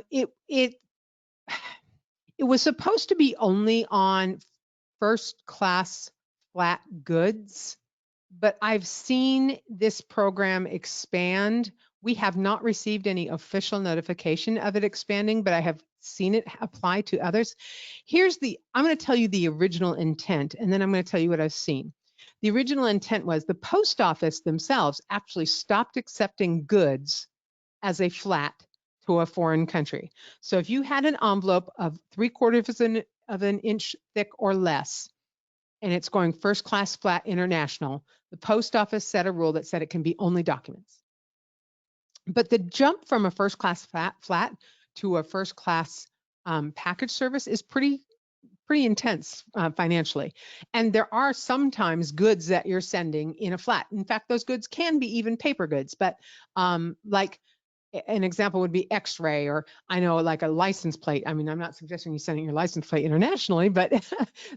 It was supposed to be only on first class flat goods, but I've seen this program expand. We have not received any official notification of it expanding, but I have seen it apply to others. I'm going to tell you the original intent, and then I'm going to tell you what I've seen. The original intent was the post office themselves actually stopped accepting goods as a flat to a foreign country. So if you had an envelope of 3/4 of an inch thick or less, and it's going first class flat international, the post office set a rule that said it can be only documents. But the jump from a first class flat to a first class package service is pretty intense financially. And there are sometimes goods that you're sending in a flat. In fact, those goods can be even paper goods, but like an example would be X-ray, or I know like a license plate. I mean, I'm not suggesting you sending your license plate internationally, but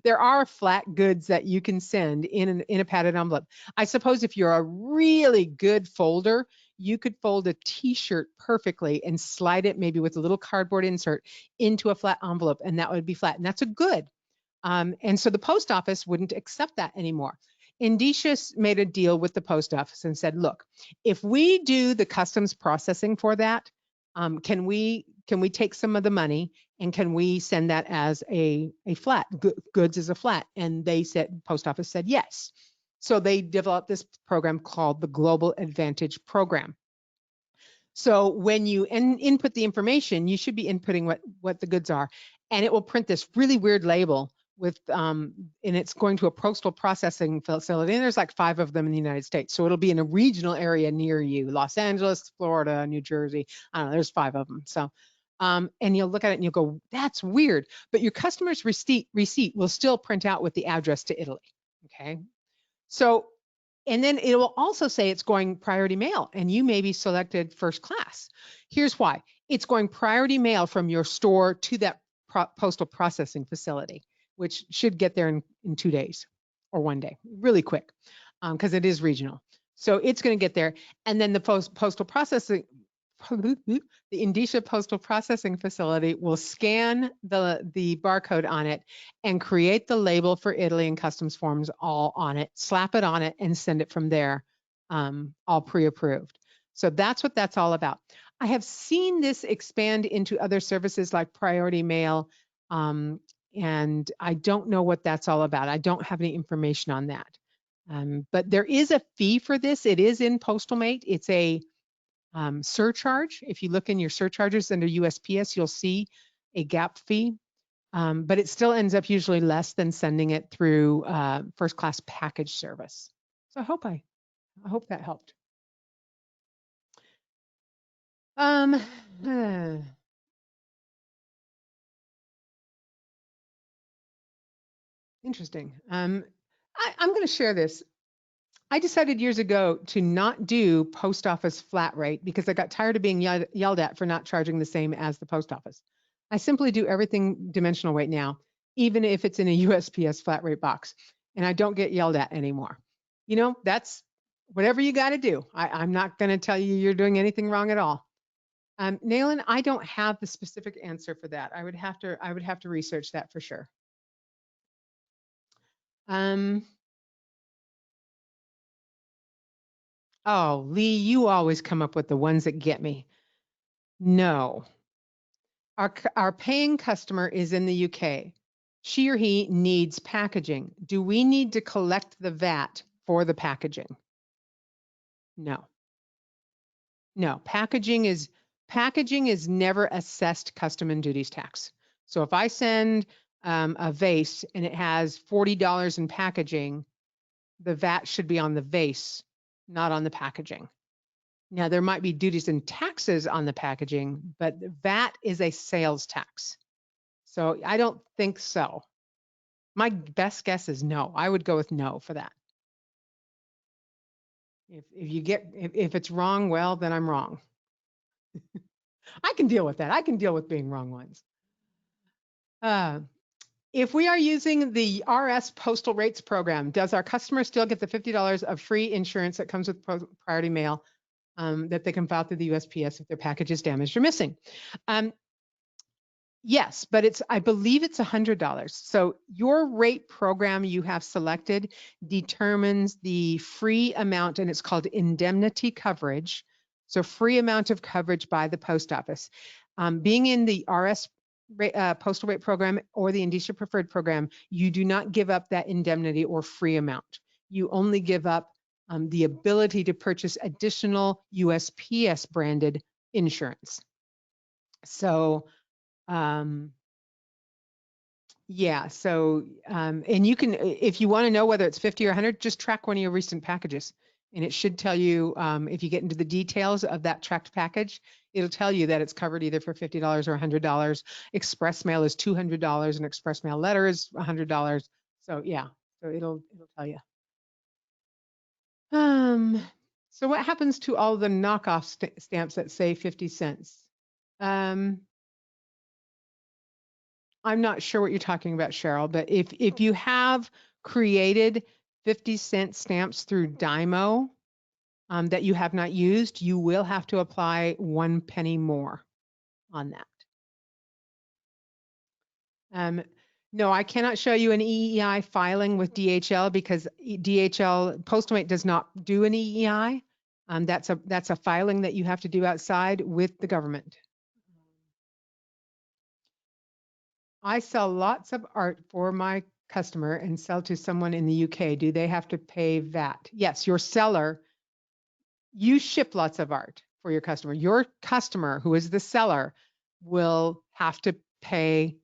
there are flat goods that you can send in a padded envelope. I suppose if you're a really good folder, you could fold a t-shirt perfectly and slide it maybe with a little cardboard insert into a flat envelope, and that would be flat. And that's a good. And so the post office wouldn't accept that anymore. Indicia made a deal with the post office and said, look, if we do the customs processing for that, can we take some of the money and can we send that as a flat, goods as a flat? And they said, post office said yes. So they developed this program called the Global Advantage Program. So when you input the information, you should be inputting what the goods are, and it will print this really weird label with and it's going to a postal processing facility, and there's like 5 of them in the United States. So it'll be in a regional area near you, Los Angeles, Florida, New Jersey. I don't know, there's 5 of them. So and you'll look at it and you'll go, that's weird. But your customer's receipt will still print out with the address to Italy. Okay. So, and then it will also say it's going priority mail, and you may be selected first class. Here's why. It's going priority mail from your store to that postal processing facility, which should get there in 2 days or 1 day, really quick, because it is regional. So it's going to get there. And then the postal processing, the Indicia postal processing facility will scan the barcode on it and create the label for Italy and customs forms all on it, slap it on it, and send it from there, all pre-approved. So that's what that's all about. I have seen this expand into other services like priority mail, and I don't know what that's all about. I don't have any information on that. But there is a fee for this. It is in PostalMate. It's a surcharge. If you look in your surcharges under USPS, you'll see a gap fee, but it still ends up usually less than sending it through first class package service. So I hope that helped. Interesting. I'm going to share this. I decided years ago to not do post office flat rate because I got tired of being yelled at for not charging the same as the post office. I simply do everything dimensional weight now, even if it's in a USPS flat rate box, and I don't get yelled at anymore. You know, that's whatever you got to do. I'm not going to tell you you're doing anything wrong at all. Nayland, I don't have the specific answer for that. I would have to research that for sure. Um, oh, Lee, you always come up with the ones that get me. No, our paying customer is in the UK. She or he needs packaging. Do we need to collect the VAT for the packaging? No. No, packaging is never assessed custom and duties tax. So if I send a vase and it has $40 in packaging, the VAT should be on the vase, not on the packaging. Now there might be duties and taxes on the packaging, but the VAT is a sales tax. So I don't think so. My best guess is no. I would go with no for that. If it's wrong, well, then I'm wrong. I can deal with that. I can deal with being wrong once. If we are using the RS postal rates program, does our customer still get the $50 of free insurance that comes with priority mail that they can file through the USPS if their package is damaged or missing? Yes, but I believe it's $100. So your rate program you have selected determines the free amount, and it's called indemnity coverage. So free amount of coverage by the post office. Being in the RS postal rate program or the Indicia preferred program, you do not give up that indemnity or free amount. You only give up the ability to purchase additional USPS branded insurance. So yeah, so and you can, if you want to know whether it's 50 or 100, just track one of your recent packages, and it should tell you if you get into the details of that tracked package, it'll tell you that it's covered either for $50 or $100. Express mail is $200, and express mail letter is $100. So yeah, so it'll tell you. So what happens to all the knockoff stamps that say 50 cents? I'm not sure what you're talking about, Cheryl, but if you have created 50-cent stamps through Dymo that you have not used, you will have to apply 1 penny more on that. No, I cannot show you an EEI filing with DHL because DHL Postmate does not do an EEI. That's a filing that you have to do outside with the government. I sell lots of art for my customer and sell to someone in the UK. Do they have to pay VAT? Yes, your seller, you ship lots of art for your customer. Your customer, who is the seller, will have to pay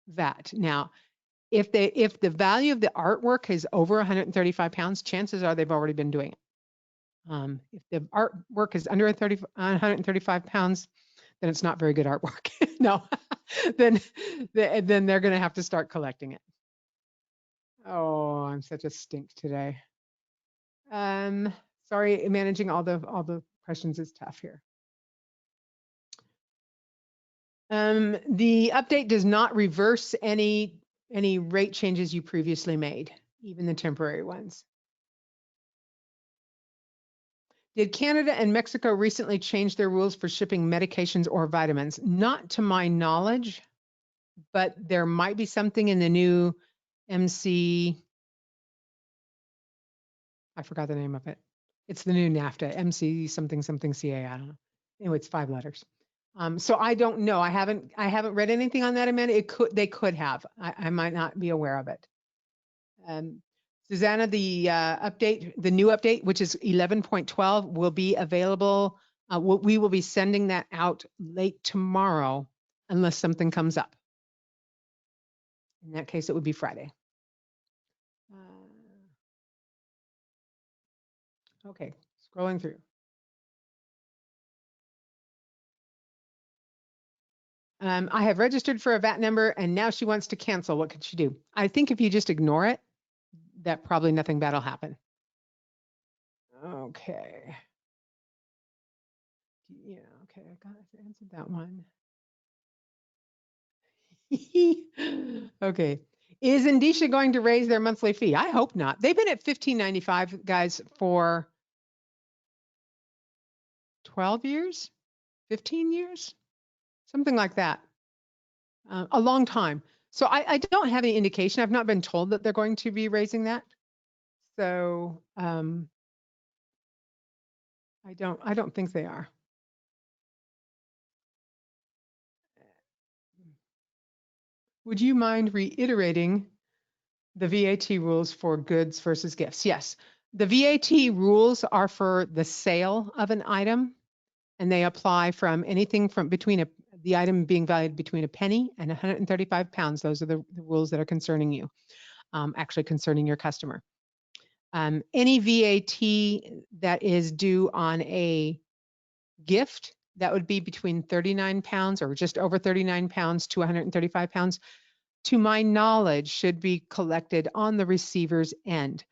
VAT. Now, if the value of the artwork is over 135 pounds, chances are they've already been doing it. If the artwork is under 135 pounds, then it's not very good artwork. No, then they're going to have to start collecting it. Oh, I'm such a stink today. Sorry, managing all the questions is tough here. The update does not reverse any rate changes you previously made, even the temporary ones. Did Canada and Mexico recently change their rules for shipping medications or vitamins? Not to my knowledge, but there might be something in the new MC. I forgot the name of it. It's the new NAFTA, MC something something CA. I don't know. Anyway, it's 5 letters. So I don't know. I haven't read anything on that, Amanda. They could have. I might not be aware of it. Susanna, the new update, which is 11.12, will be available. We will be sending that out late tomorrow, unless something comes up. In that case, it would be Friday. Okay, scrolling through. I have registered for a VAT number, and now she wants to cancel. What could she do? I think if you just ignore it, that probably nothing bad will happen. Okay. Yeah, okay, I got answered that one. Okay. Is Indicia going to raise their monthly fee? I hope not. They've been at $15.95, guys, for 12 years. 15 years, something like that, a long time. So I don't have any indication. I've not been told that they're going to be raising that. So I don't think they are. Would you mind reiterating the VAT rules for goods versus gifts? Yes. The VAT rules are for the sale of an item, and they apply from anything from the item being valued between a penny and 135 pounds. Those are the rules that are concerning you, actually concerning your customer. Any VAT that is due on a gift, that would be between 39 pounds or just over 39 pounds to 135 pounds, to my knowledge, should be collected on the receiver's end.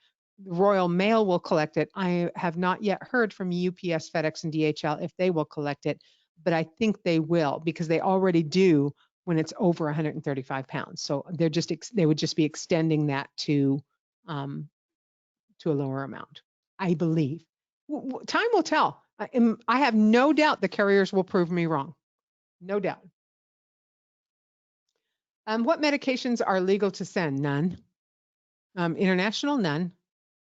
Royal Mail will collect it. I have not yet heard from UPS, FedEx, and DHL if they will collect it, but I think they will because they already do when it's over 135 pounds. So they would just be extending that to a lower amount, I believe. Time will tell. I have no doubt the carriers will prove me wrong. No doubt. What medications are legal to send? None. International? None.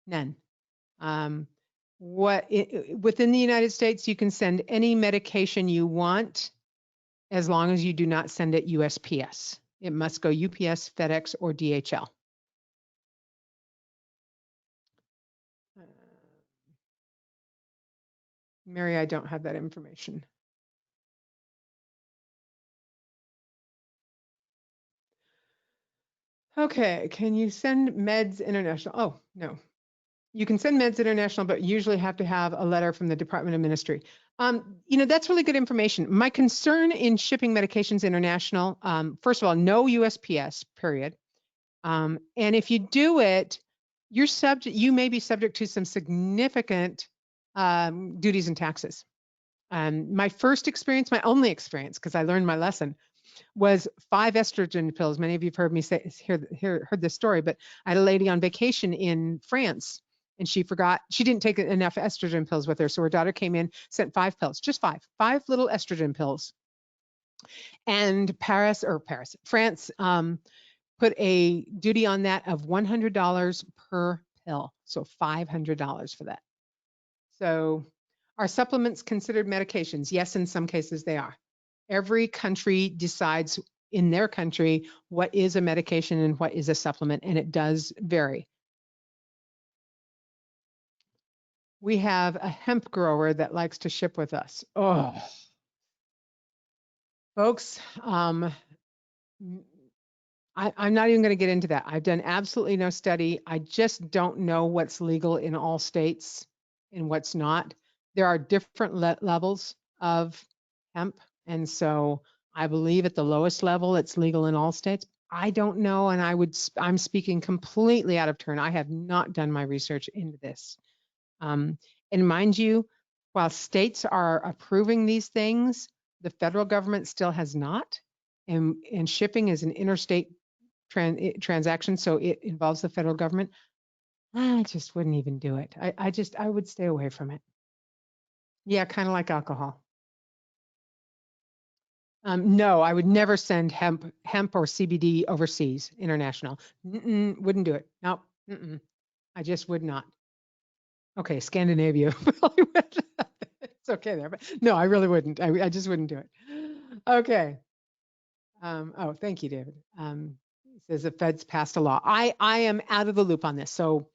None. Within the United States, you can send any medication you want as long as you do not send it USPS. It must go UPS, FedEx, or DHL. Mary, I don't have that information. Okay, can you send meds international? Oh, no. You can send meds international, but usually have to have a letter from the Department of Ministry. That's really good information. My concern in shipping medications international, first of all, no USPS, period. And if you do it, you may be subject to some significant duties and taxes. My first experience, my only experience, because I learned my lesson, was 5 estrogen pills. Many of you have heard me heard this story, but I had a lady on vacation in France and she didn't take enough estrogen pills with her. So her daughter came in, sent 5 pills, just 5 little estrogen pills. And France put a duty on that of $100 per pill. So $500 for that. So are supplements considered medications? Yes, in some cases they are. Every country decides in their country what is a medication and what is a supplement, and it does vary. We have a hemp grower that likes to ship with us. Oh, folks, I'm not even going to get into that. I've done absolutely no study. I just don't know what's legal in all states and what's not. There are different levels of hemp. And so I believe at the lowest level, it's legal in all states. I don't know. And I'm speaking completely out of turn. I have not done my research into this. And mind you, while states are approving these things, the federal government still has not. And shipping is an interstate transaction, so it involves the federal government. I just wouldn't even do it. I would stay away from it. Yeah, kind of like alcohol. No, I would never send hemp or CBD overseas, international. Wouldn't do it. No, I just would not. Okay, Scandinavia. It's okay there, but no, I really wouldn't. I just wouldn't do it. Okay. Oh, thank you, David. It says the Fed's passed a law. I am out of the loop on this. So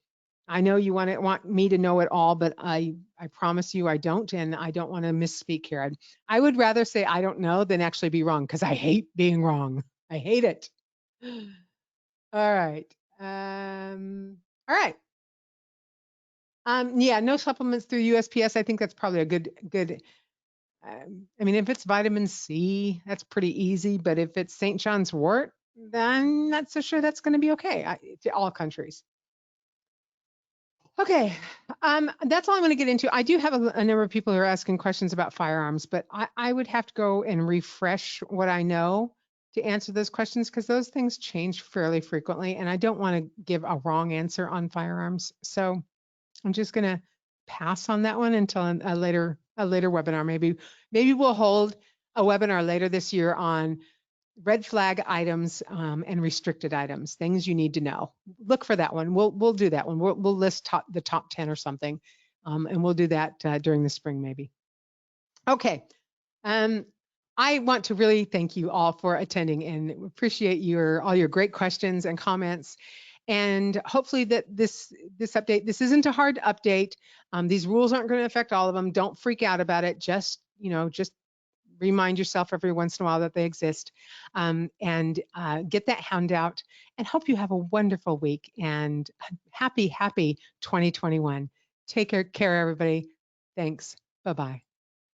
I know you want me to know it all, but I promise you I don't, and I don't want to misspeak here. I would rather say I don't know than actually be wrong because I hate being wrong. I hate it. All right. All right. Yeah, no supplements through USPS. I think that's probably a good. I mean, if it's vitamin C, that's pretty easy. But if it's St. John's wort, then I'm not so sure that's going to be okay to all countries. Okay, that's all I'm going to get into. I do have a number of people who are asking questions about firearms, but I would have to go and refresh what I know to answer those questions because those things change fairly frequently, and I don't want to give a wrong answer on firearms. So I'm just going to pass on that one until a later a later webinar. Maybe we'll hold a webinar later this year on red flag items and restricted items, things you need to know. Look for that one. We'll do that one. We'll list the top 10 or something, and we'll do that during the spring maybe. Okay. I want to really thank you all for attending and appreciate all your great questions and comments. And hopefully that this update, this isn't a hard update. These rules aren't going to affect all of them. Don't freak out about it. Just remind yourself every once in a while that they exist, and get that handout, and hope you have a wonderful week and happy 2021. Take care, everybody. Thanks. Bye-bye.